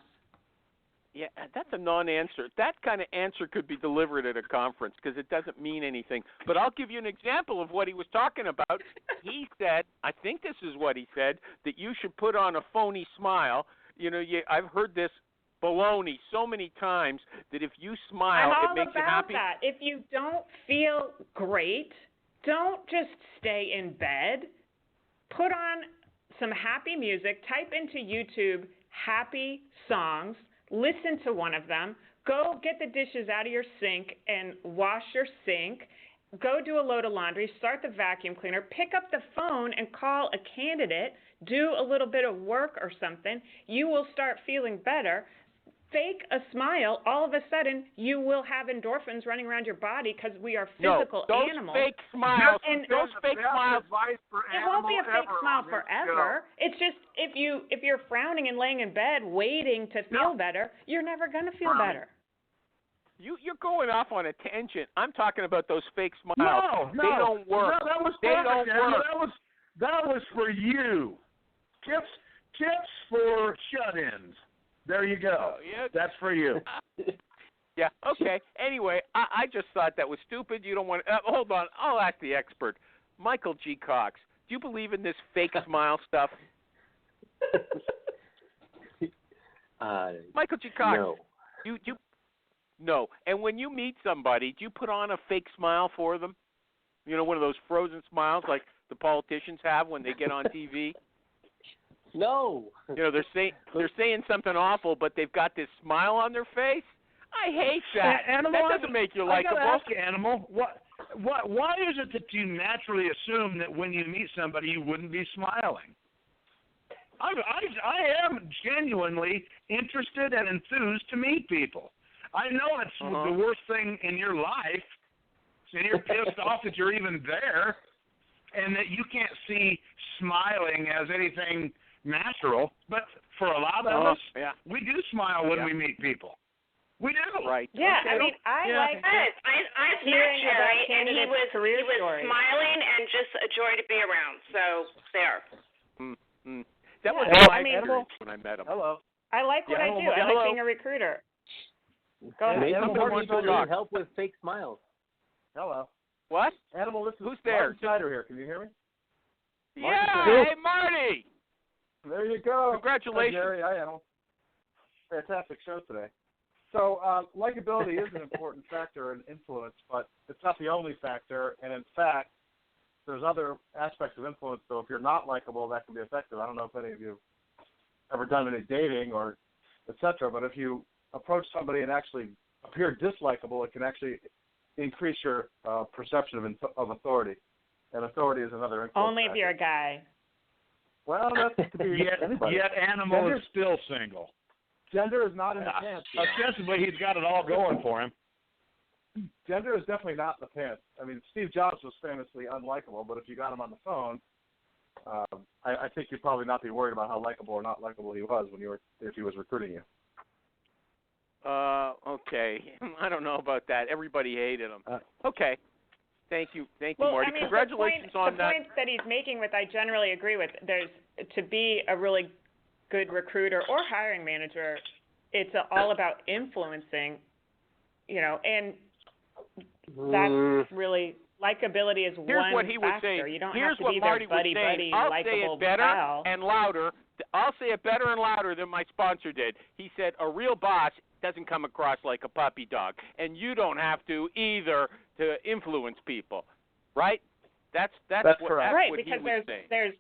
S3: Yeah, that's a non-answer. That kind of answer could be delivered at a conference because it doesn't mean anything. But I'll give you an example of what he was talking about. He said, I think this is what he said, that you should put on a phony smile. You know, I've heard this baloney so many times that if you smile, it makes you happy.
S6: I'm all about that. If you don't feel great, don't just stay in bed. Put on some happy music. Type into YouTube happy songs. Listen to one of them. Go get the dishes out of your sink and wash your sink. Go do a load of laundry. Start the vacuum cleaner. Pick up the phone and call a candidate. Do a little bit of work or something. You will start feeling better. Fake a smile. All of a sudden, you will have endorphins running around your body because we are physical animals.
S3: Fake smiles. Those fake smiles.
S6: It won't be a fake smile forever. It's just if you're frowning and laying in bed waiting to feel better, you're never going to feel better.
S3: You're going off on a tangent. I'm talking about those fake smiles.
S4: No,
S3: they don't work.
S4: No, that was
S3: they don't work.
S4: That was for you. Tips for shut-ins. There you go.
S3: Yeah.
S4: That's for you.
S3: Yeah, okay. Anyway, I just thought that was stupid. You don't want to hold on. I'll ask the expert. Michael G. Cox, do you believe in this fake smile stuff? Michael G. Cox.
S7: No.
S3: No. And when you meet somebody, do you put on a fake smile for them? You know, one of those frozen smiles like the politicians have when they get on TV?
S7: No.
S3: You know, they're saying something awful, but they've got this smile on their face. I hate that.
S4: Animal,
S3: that doesn't make you likable.
S4: I gotta ask you, Animal, why is it that you naturally assume that when you meet somebody you wouldn't be smiling? I am genuinely interested and enthused to meet people. I know it's the worst thing in your life, and you're pissed off that you're even there, and that you can't see smiling as anything natural, but for a lot of us, we do smile when we meet people. We do.
S3: Right.
S6: Yeah,
S3: okay.
S6: I mean, I like
S5: I've met
S6: hearing
S5: Jerry,
S6: about
S5: and he
S6: candidates'
S5: was
S6: career
S5: smiling
S6: stories.
S5: and just a joy to be around. So there.
S3: That was my experience when I met him.
S8: Hello.
S6: I like what I do. I like being a recruiter. Go ahead.
S7: Maybe
S8: Animal,
S7: more people need help with fake smiles.
S8: Hello.
S3: What?
S8: Animal, this is
S3: Who's there?
S8: Martin Snyder here. Can you hear me?
S3: Yeah. Hey, Marty.
S8: There you go.
S3: Congratulations.
S8: Hi, Jerry. Hi, Animal. Fantastic show today. So, likability is an important factor in influence, but it's not the only factor. And in fact, there's other aspects of influence. So if you're not likable, that can be effective. I don't know if any of you have ever done any dating or et cetera, but if you approach somebody and actually appear dislikable, it can actually increase your perception of authority. And authority is another influence
S6: Only if you're a guy.
S8: Well, that's to be anybody.
S4: Yet Animal is still single.
S8: Gender is not in the pants.
S4: Ostensibly, he's got it all going for him.
S8: Gender is definitely not in the pants. I mean, Steve Jobs was famously unlikable, but if you got him on the phone, I think you'd probably not be worried about how likable or not likable he was if he was recruiting you.
S3: Okay. I don't know about that. Everybody hated him. Okay. Thank you,
S6: Well,
S3: Marty.
S6: I mean,
S3: Congratulations on
S6: the
S3: that.
S6: point that he's making, with I generally agree with. There's to be a really good recruiter or hiring manager, it's all about influencing, and that's really, likability is
S3: Here's
S6: one
S3: what he was
S6: factor.
S3: saying.
S6: You don't
S3: Here's
S6: have to
S3: what
S6: be
S3: Marty
S6: their buddy,
S3: was saying. I'll say
S6: likable
S3: it better
S6: pal.
S3: and louder. I'll say it better and louder than my sponsor did. He said, a real boss doesn't come across like a puppy dog, and you don't have to either to influence people, right? That's
S8: correct.
S6: Right,
S3: what
S6: because
S3: he was saying.
S6: there's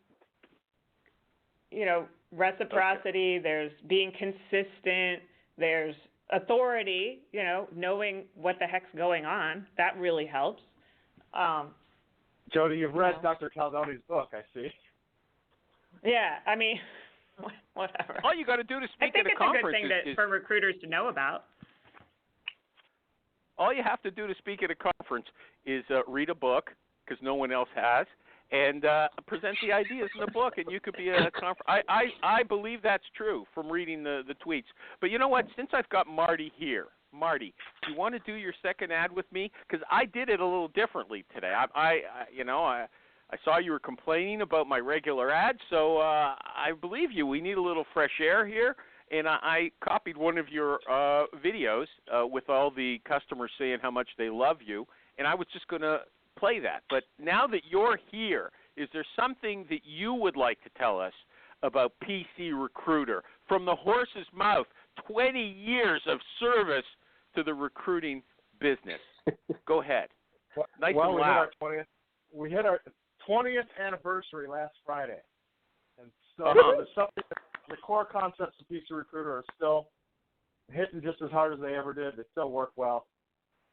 S6: reciprocity, there's being consistent, there's authority, knowing what the heck's going on. That really helps.
S8: Jodie, you've read Dr. Caldone's book, I see.
S6: Yeah, I mean, whatever.
S3: All you got to do to speak at a conference
S6: I think it's a good thing for recruiters to know about.
S3: All you have to do to speak at a conference is read a book, because no one else has, and present the ideas in the book, and you could be a conference. I believe that's true from reading the tweets. But you know what? Since I've got Marty here, Marty, do you want to do your second ad with me? Because I did it a little differently today. I saw you were complaining about my regular ad, so I believe you. We need a little fresh air here, and I copied one of your videos with all the customers saying how much they love you, and I was just going to play that. But now that you're here, is there something that you would like to tell us about PC Recruiter? From the horse's mouth, 20 years of service to the recruiting business. Go ahead. Nice and loud.
S8: We hit our 20th anniversary last Friday. And so the core concepts of PC Recruiter are still hitting just as hard as they ever did. They still work well.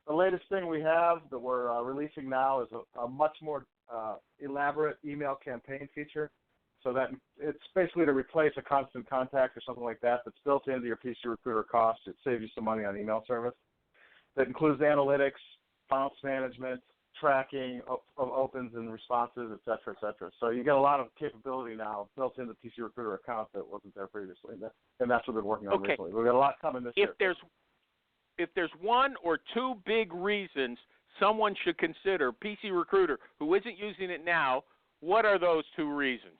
S8: The latest thing we have that we're releasing now is a much more elaborate email campaign feature. So that it's basically to replace a constant contact or something like that that's built into your PC Recruiter cost. It saves you some money on email service. That includes analytics, bounce management, tracking of opens and responses, et cetera, et cetera. So you get a lot of capability now built into the PC Recruiter account that wasn't there previously. And that's what we've been working on recently. We've got a lot coming this year.
S3: If there's one or two big reasons someone should consider PC Recruiter who isn't using it now, what are those two reasons?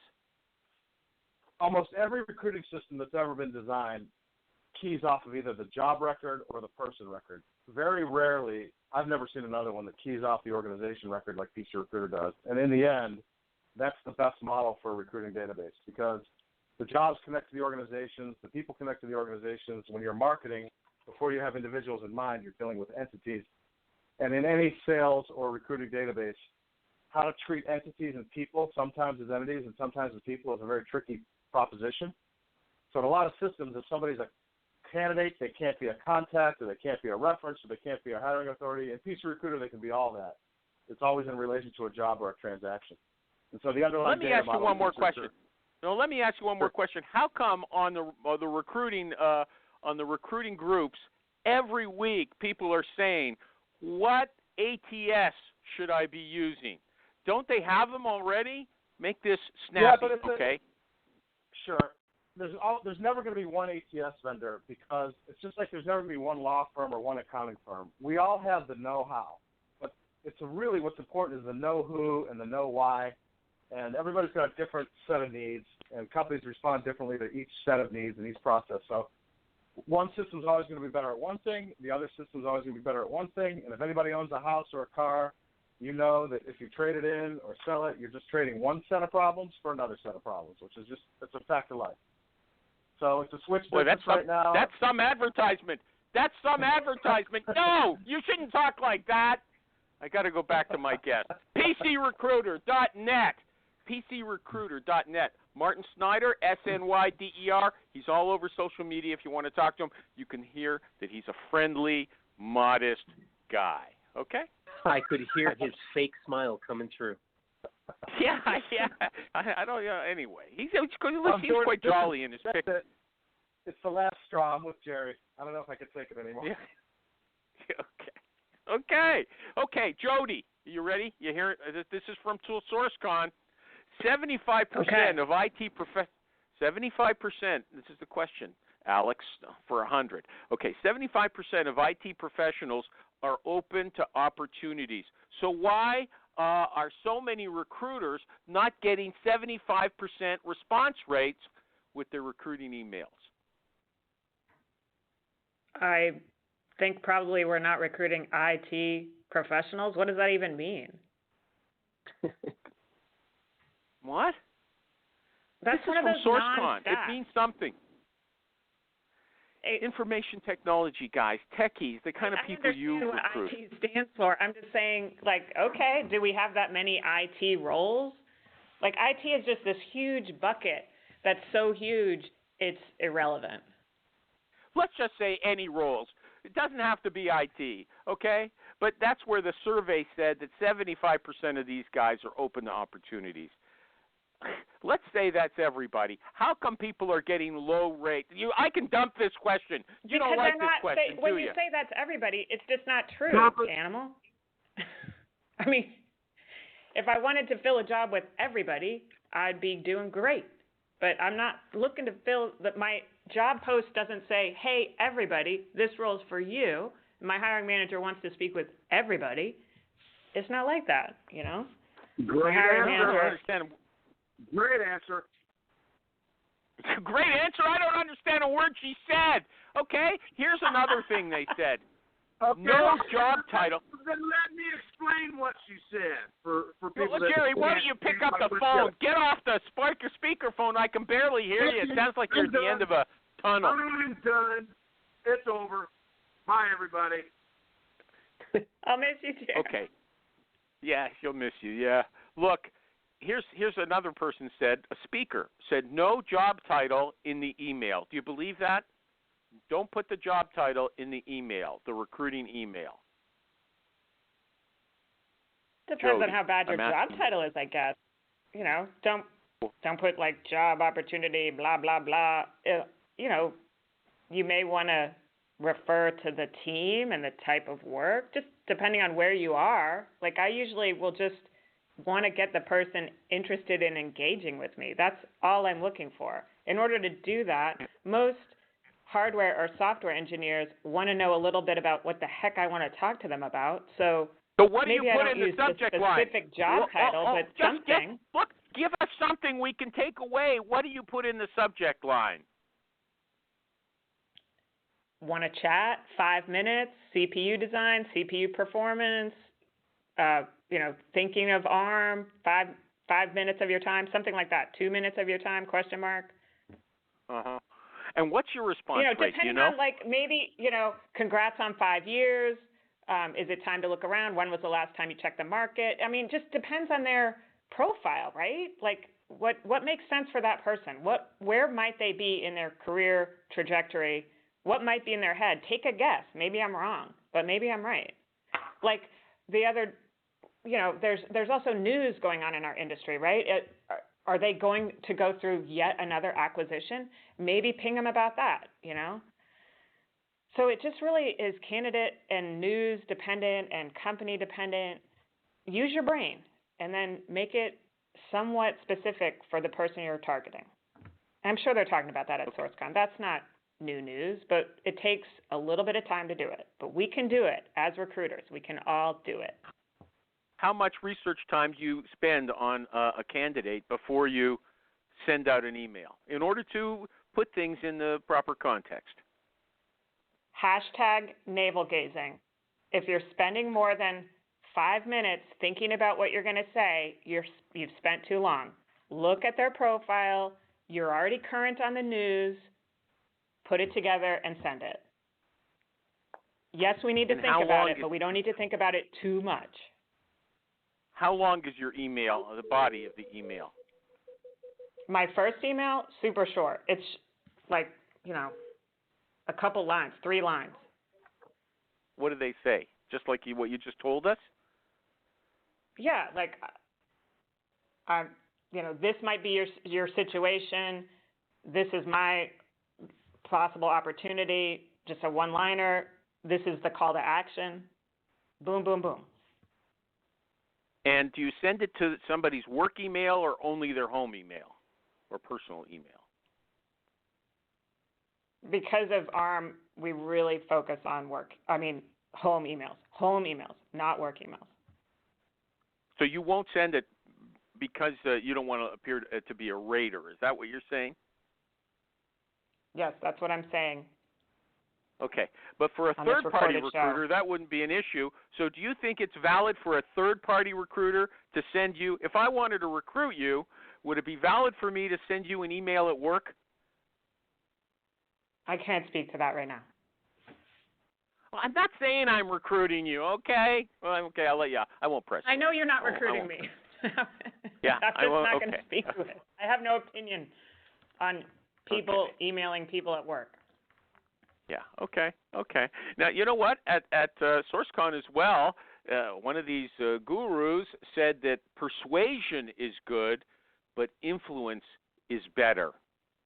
S8: Almost every recruiting system that's ever been designed keys off of either the job record or the person record. Very rarely, I've never seen another one that keys off the organization record like PC Recruiter does. And in the end, that's the best model for a recruiting database because the jobs connect to the organizations, the people connect to the organizations. When you're marketing, before you have individuals in mind, you're dealing with entities. And in any sales or recruiting database, how to treat entities and people, sometimes as entities and sometimes as people, is a very tricky proposition. So in a lot of systems, if somebody's a candidate, they can't be a contact, or they can't be a reference, or they can't be a hiring authority. In PC Recruiter, they can be all that. It's always in relation to a job or a transaction. And so the underlying data model.
S3: Let me ask you one more question. No, let me ask you one more question. How come on the recruiting groups every week people are saying, "What ATS should I be using?" Don't they have them already? Make this snappy, okay?
S8: Sure. There's never going to be one ATS vendor because it's just like there's never going to be one law firm or one accounting firm. We all have the know-how, but it's really what's important is the know-who and the know-why, and everybody's got a different set of needs, and companies respond differently to each set of needs and each process. So one system's always going to be better at one thing, the other system's always going to be better at one thing, and if anybody owns a house or a car, you know that if you trade it in or sell it, you're just trading one set of problems for another set of problems, which is just, it's a fact of life. So it's a switch business right now.
S3: That's some advertisement. That's some advertisement. No, you shouldn't talk like that. I got to go back to my guest. PCRecruiter.net. PCRecruiter.net. Martin Snyder, SNYDER. He's all over social media if you want to talk to him. You can hear that he's a friendly, modest guy. Okay?
S7: I could hear his fake smile coming through.
S3: Yeah. I don't know. Anyway, he's quite jolly in his picture.
S8: It's the last straw. I'm with Jerry. I don't know if I can take it anymore.
S3: Yeah. Okay. Jodie, you ready? You hear it? This is from ToolSourceCon. 75% of IT 75%. This is the question, Alex, for 100. Okay, 75% of IT professionals are open to opportunities. So why are so many recruiters not getting 75% response rates with their recruiting emails?
S6: I think probably we're not recruiting IT professionals. What does that even mean?
S3: What?
S6: That's
S3: this
S6: one
S3: is
S6: of
S3: from
S6: those
S3: SourceCon.
S6: non-stats.
S3: It means something. Information technology guys, techies, the kind of people you recruit.
S6: I understand what IT stands for. I'm just saying, like, okay, do we have that many IT roles? Like, IT is just this huge bucket that's so huge, it's irrelevant.
S3: Let's just say any roles. It doesn't have to be IT, okay? But that's where the survey said that 75% of these guys are open to opportunities. Let's say that's everybody. How come people are getting low rate? I can dump this question. You don't like this question, do you?
S6: When you say that's everybody, it's just not true, animal. I mean, if I wanted to fill a job with everybody, I'd be doing great. But I'm not looking to fill that. My job post doesn't say, "Hey, everybody, this role's for you." My hiring manager wants to speak with everybody. It's not like that, you know.
S4: Great
S3: answer.
S4: Great answer.
S3: Great answer. I don't understand a word she said. Okay, here's another thing they said.
S4: Okay,
S3: no job title.
S4: Then let me explain what she said for people.
S3: Well, Jerry, why don't you pick up the phone? Get off the speakerphone. I can barely hear you. It sounds like you're at the end of a tunnel.
S4: I'm done. It's over. Bye, everybody.
S6: I'll miss you, Jerry.
S3: Okay. Yeah, she'll miss you. Yeah. Look, here's another person said, a speaker said, no job title in the email. Do you believe that? Don't put the job title in the email, the recruiting email.
S6: Depends
S3: Jodie,
S6: on how bad your job title is, I guess. You know, don't put like job opportunity, blah, blah, blah. You know, you may want to refer to the team and the type of work, just depending on where you are. Like I usually will just want to get the person interested in engaging with me. That's all I'm looking for. In order to do that, most hardware or software engineers want to know a little bit about what the heck I want to talk to them about. So
S3: what do
S6: maybe
S3: you put
S6: I don't
S3: in
S6: use
S3: the subject
S6: the
S3: line?
S6: specific job title, but something.
S3: Give us something we can take away. What do you put in the subject line?
S6: Want to chat? 5 minutes. CPU design, CPU performance. Thinking of ARM. 5 minutes of your time, something like that. 2 minutes of your time? Question mark.
S3: And what's your response rate?
S6: Depending on maybe congrats on 5 years. Is it time to look around? When was the last time you checked the market? I mean, just depends on their profile, right? Like what makes sense for that person? Where might they be in their career trajectory? What might be in their head? Take a guess. Maybe I'm wrong, but maybe I'm right. Like the other, there's also news going on in our industry, right? Are they going to go through yet another acquisition? Maybe ping them about that, So it just really is candidate and news dependent and company dependent. Use your brain and then make it somewhat specific for the person you're targeting. I'm sure they're talking about that at SourceCon. That's not new news, but it takes a little bit of time to do it. But we can do it as recruiters. We can all do it.
S3: How much research time do you spend on a candidate before you send out an email in order to put things in the proper context?
S6: Hashtag navel gazing. If you're spending more than 5 minutes thinking about what you're going to say, you've spent too long. Look at their profile. You're already current on the news. Put it together and send it. Yes, we need to think about it, but we don't need to think about it too much.
S3: How long is your email, the body of the email?
S6: My first email, super short. It's like, a couple lines, 3 lines.
S3: What do they say? Just like what you just told us?
S6: Yeah, like, this might be your situation. This is my possible opportunity. Just a one-liner. This is the call to action. Boom, boom, boom.
S3: And do you send it to somebody's work email or only their home email or personal email?
S6: Because of ARM, we really focus on home emails, not work emails.
S3: So you won't send it because you don't want to appear to be a raider. Is that what you're saying?
S6: Yes, that's what I'm saying.
S3: Okay, but for a third-party recruiter, that wouldn't be an issue. So do you think it's valid for a third-party recruiter to send you, if I wanted to recruit you, would it be valid for me to send you an email at work?
S6: I can't speak to that right now.
S3: Well, I'm not saying I'm recruiting you, okay? Well, okay, I'll let you. I won't press you.
S6: I know you're not recruiting me.
S3: Yeah,
S6: I'm just not going
S3: okay.
S6: to speak to it. I have no opinion on people emailing people at work.
S3: Yeah. Okay. Now, you know what? At SourceCon as well, one of these gurus said that persuasion is good, but influence is better.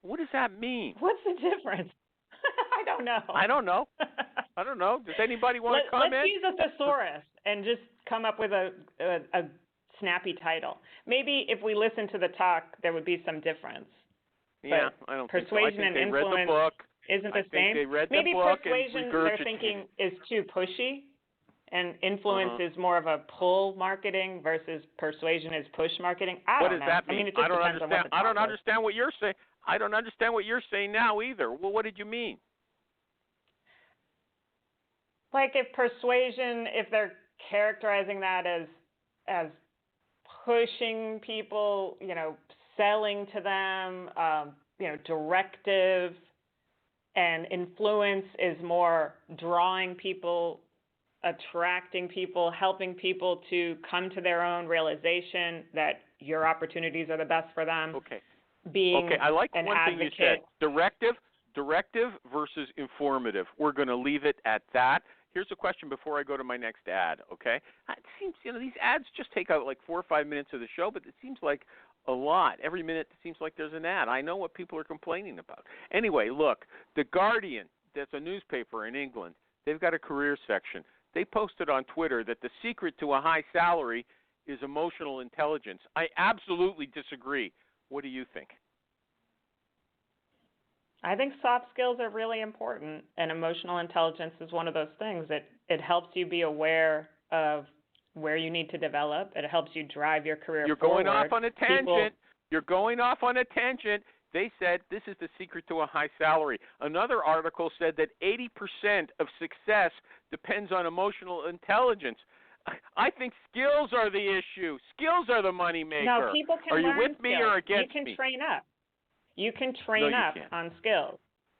S3: What does that mean?
S6: What's the difference? I don't know.
S3: I don't know. Does anybody want to comment?
S6: Let's use a thesaurus and just come up with a snappy title. Maybe if we listen to the talk, there would be some difference.
S3: Yeah, I don't think so.
S6: Persuasion and influence
S3: read the book.
S6: Isn't the
S3: I
S6: same?
S3: think they read
S6: Maybe
S3: the book
S6: persuasion,
S3: and
S6: they're thinking, is too pushy, and influence is more of a pull marketing versus persuasion is push marketing. I don't know.
S3: What does that mean?
S6: I mean, it just depends on what the talk
S3: I don't
S6: is.
S3: understand what you're saying. I don't understand what you're saying now either. Well, what did you mean?
S6: Like if persuasion, if they're characterizing that as pushing people, selling to them, directive, and influence is more drawing people, attracting people, helping people to come to their own realization that your opportunities are the best for them.
S3: Okay.
S6: Being
S3: I like
S6: an
S3: one
S6: advocate.
S3: thing you said. Directive versus informative. We're going to leave it at that. Here's a question before I go to my next ad, okay? It seems, these ads just take out like 4 or 5 minutes of the show, but it seems like a lot. Every minute it seems like there's an ad. I know what people are complaining about. Anyway, look, The Guardian, that's a newspaper in England, they've got a career section. They posted on Twitter that the secret to a high salary is emotional intelligence. I absolutely disagree. What do you think?
S6: I think soft skills are really important, and emotional intelligence is one of those things that it helps you be aware of where you need to develop. It helps you drive your career
S3: You're
S6: forward.
S3: going off on a tangent. You're going off on a tangent. They said this is the secret to a high salary. Another article said that 80% of success depends on emotional intelligence. I think skills are the issue. Skills are the money maker.
S6: No, people can
S3: learn. Are you with
S6: skills.
S3: me or against me?
S6: You can train up. You can train up on skills.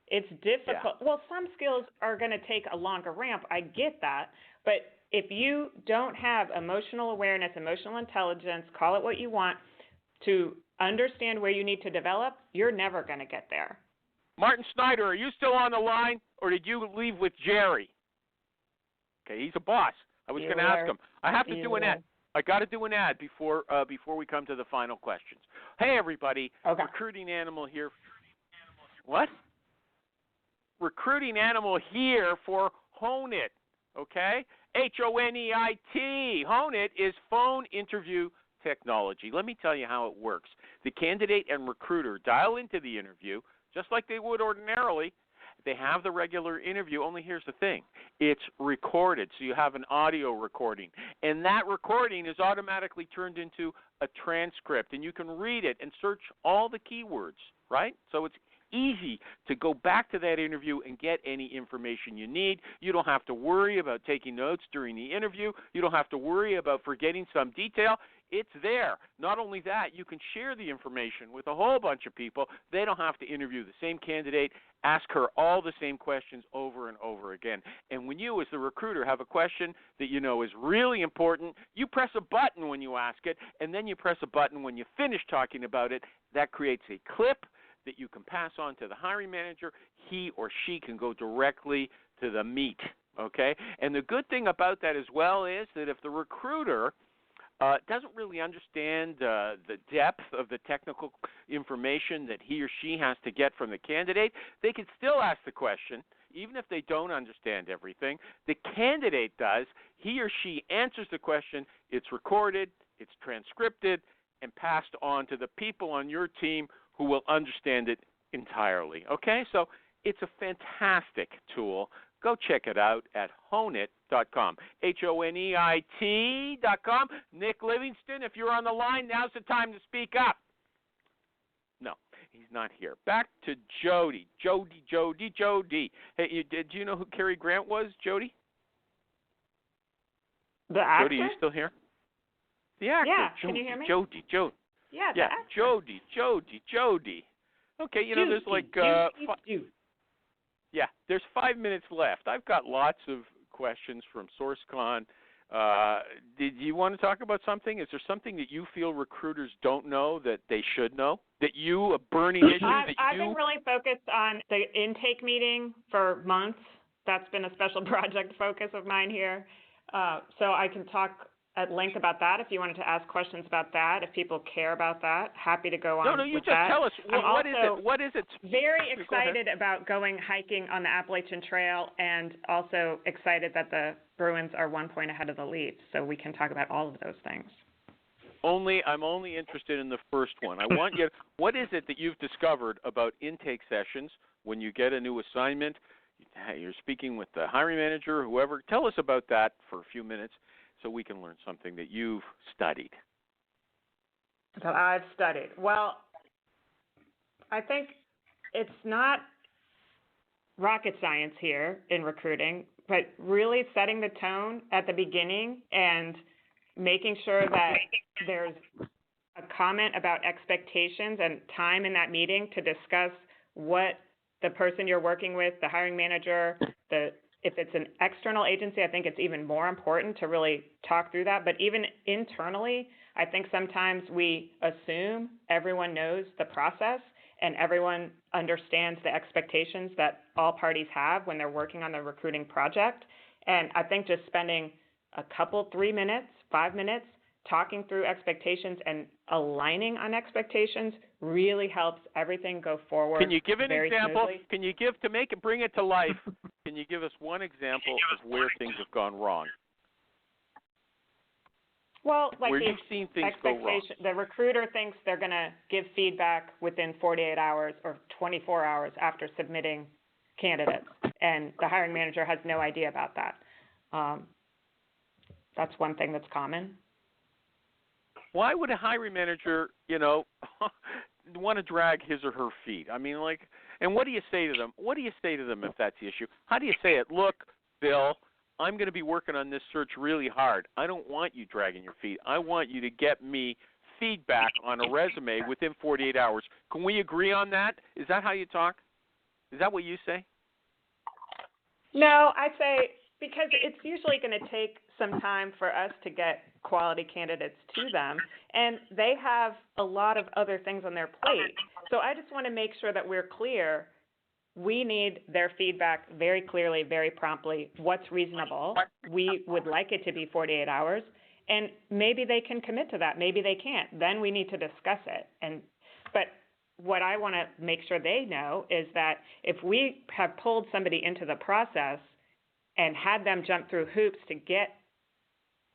S6: It's difficult.
S3: Yeah.
S6: Well, some skills are going to take a longer ramp. I get that. But if you don't have emotional awareness, emotional intelligence, call it what you want, to understand where you need to develop, you're never going to get there.
S3: Martin Snyder, are you still on the line, or did you leave with Jerry? Okay, he's a boss. I was going to ask him. I have to do an ad. I got to do an ad before we come to the final questions. Hey, everybody.
S6: Okay.
S3: Recruiting Animal here. What? Recruiting Animal here for Hone It, okay? HONEIT. Hone It is phone interview technology. Let me tell you how it works. The candidate and recruiter dial into the interview just like they would ordinarily. They have the regular interview, only here's the thing. It's recorded, so you have an audio recording. And that recording is automatically turned into a transcript, and you can read it and search all the keywords, right? So it's easy to go back to that interview and get any information you need. You don't have to worry about taking notes during the interview. You don't have to worry about forgetting some detail. It's there. Not only that, you can share the information with a whole bunch of people. They don't have to interview the same candidate, ask her all the same questions over and over again. And when you, as the recruiter, have a question that you know is really important, you press a button when you ask it, and then you press a button when you finish talking about it. That creates a clip that you can pass on to the hiring manager. He or she can go directly to the meat, okay? And the good thing about that as well is that if the recruiter doesn't really understand the depth of the technical information that he or she has to get from the candidate, they can still ask the question, even if they don't understand everything. The candidate does. He or she answers the question. It's recorded, it's transcribed, and passed on to the people on your team who will understand it entirely. Okay? So it's a fantastic tool. Go check it out at honeit.com, HONEIT.com. Nick Livingston, if you're on the line, now's the time to speak up. No. He's not here. Back to Jodie. Jodie. Hey, did you know who Cary Grant was, Jodie?
S6: The actor?
S3: Jodie, you still here? The actor.
S6: Yeah,
S3: Jodie,
S6: can you hear me?
S3: Jodie.
S6: Yeah, the
S3: Yeah,
S6: actor.
S3: Jodie. Okay, there's like there's 5 minutes left. I've got lots of questions from SourceCon. Did you want to talk about something? Is there something that you feel recruiters don't know that they should know? That a burning issue that
S6: I've been really focused on the intake meeting for months. That's been a special project focus of mine here. So I can talk at length about that if you wanted to ask questions about that. If people care about that, happy to go on.
S3: No, you
S6: with
S3: just
S6: that.
S3: tell us. What is it?
S6: What is it? Very excited about going hiking on the Appalachian Trail, and also excited that the Bruins are 1 point ahead of the Leafs. So we can talk about all of those things.
S3: I'm only interested in the first one. I want you. What is it that you've discovered about intake sessions when you get a new assignment? You're speaking with the hiring manager, whoever. Tell us about that for a few minutes, so we can learn something that you've studied.
S6: That I've studied. Well, I think it's not rocket science here in recruiting, but really setting the tone at the beginning and making sure that there's a comment about expectations and time in that meeting to discuss what the person you're working with, the hiring manager, if it's an external agency, I think it's even more important to really talk through that. But even internally, I think sometimes we assume everyone knows the process and everyone understands the expectations that all parties have when they're working on the recruiting project. And I think just spending a couple, 3 minutes, 5 minutes, talking through expectations and aligning on expectations really helps everything go forward. Can
S3: you give an example?
S6: Smoothly.
S3: Can you give, to bring it to life, can you give us one example of where things have gone wrong?
S6: Well, like
S3: where you've seen things go wrong.
S6: The recruiter thinks they're going to give feedback within 48 hours or 24 hours after submitting candidates, and the hiring manager has no idea about that. That's one thing that's common.
S3: Why would a hiring manager, want to drag his or her feet? I mean, and what do you say to them? What do you say to them if that's the issue? How do you say it? Look, Bill, I'm going to be working on this search really hard. I don't want you dragging your feet. I want you to get me feedback on a resume within 48 hours. Can we agree on that? Is that how you talk? Is that what you say?
S6: No, I say because it's usually going to take some time for us to get quality candidates to them, and they have a lot of other things on their plate. So I just want to make sure that we're clear. We need their feedback very clearly, very promptly. What's reasonable? We would like it to be 48 hours, and maybe they can commit to that. Maybe they can't. Then we need to discuss it. But what I want to make sure they know is that if we have pulled somebody into the process and had them jump through hoops to get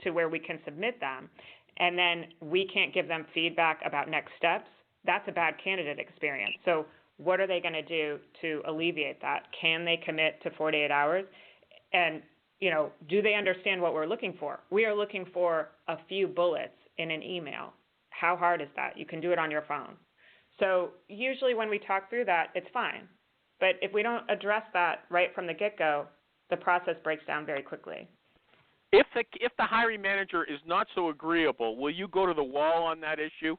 S6: to where we can submit them, and then we can't give them feedback about next steps, that's a bad candidate experience. So what are they going to do to alleviate that? Can they commit to 48 hours? And, do they understand what we're looking for? We are looking for a few bullets in an email. How hard is that? You can do it on your phone. So usually when we talk through that, it's fine. But if we don't address that right from the get-go, the process breaks down very quickly.
S3: If the hiring manager is not so agreeable, will you go to the wall on that issue?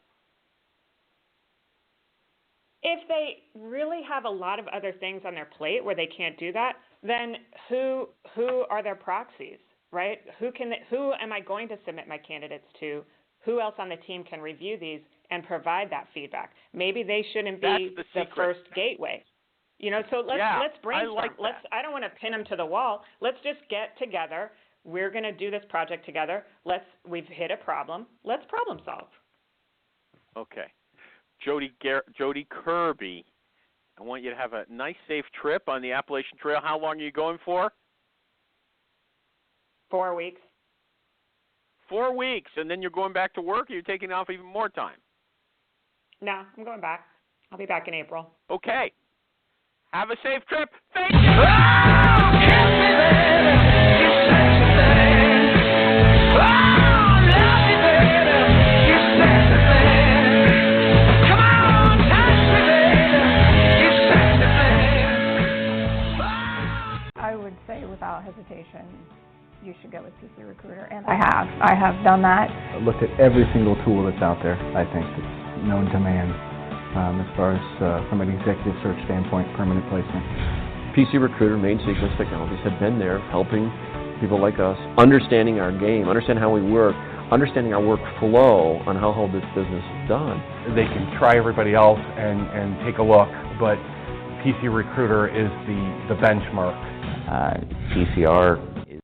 S6: If they really have a lot of other things on their plate where they can't do that, then who are their proxies, right? Who am I going to submit my candidates to? Who else on the team can review these and provide that feedback? Maybe they shouldn't be the first gateway. So let's brainstorm. I don't want to pin them to the wall. Let's just get together. We're going to do this project together. We've hit a problem. Let's problem solve.
S3: Okay. Jodie Kirby, I want you to have a nice, safe trip on the Appalachian Trail. How long are you going for?
S6: 4 weeks.
S3: 4 weeks, and then you're going back to work, or you're taking off even more time?
S6: No, I'm going back. I'll be back in April.
S3: Okay. Have a safe trip. Thank you.
S2: Come on, touch me, baby.
S9: without hesitation, you should go with PC Recruiter. And I have done that.
S10: I looked at every single tool that's out there, I think, that's known to man, as far as from an executive search standpoint, permanent placement.
S11: PC Recruiter, Main Sequence Technologies have been there helping people like us, understanding our game, understanding how we work, understanding our workflow on how this business is done.
S12: They can try everybody else and take a look, but PC Recruiter is the benchmark.
S11: PCR is...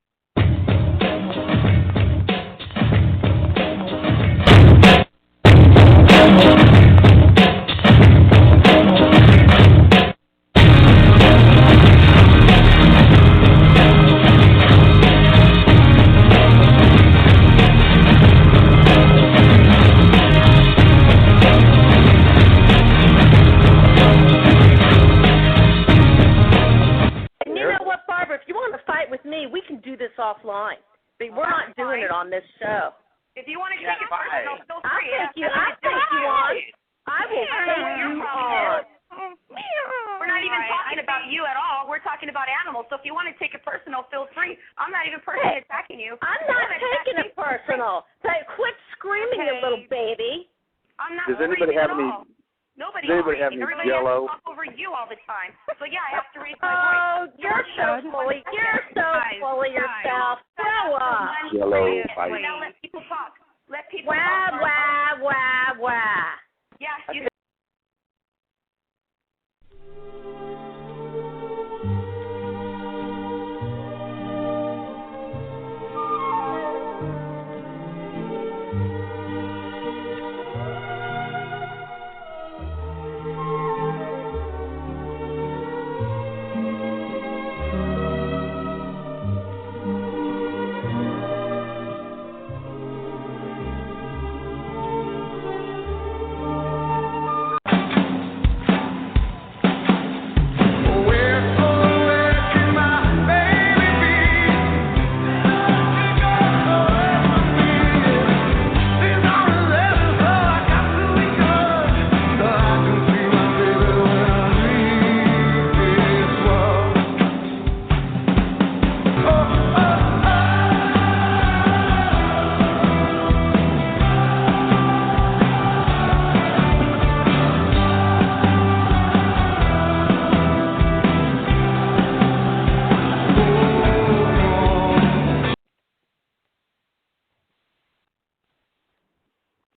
S13: offline. But we're not doing it on this show.
S14: If you want to take it personal, feel free.
S13: I'll take you on. I will take you on.
S14: We're not even talking about you at all. We're talking about animals. So if you want to take it personal, feel free. I'm not even personally attacking you.
S13: I'm not taking it personal. Quit screaming, you little baby.
S14: I'm not
S15: Does anybody have any?
S14: Nobody
S15: Does anybody have any
S14: Everybody
S15: Jello?
S14: has to talk over you all the time. So yeah, I have to raise my voice.
S13: Oh, you're so full of yourself. Grow up.
S15: Jello.
S14: Now let people talk. Let people
S13: talk. Wah, wah, wah.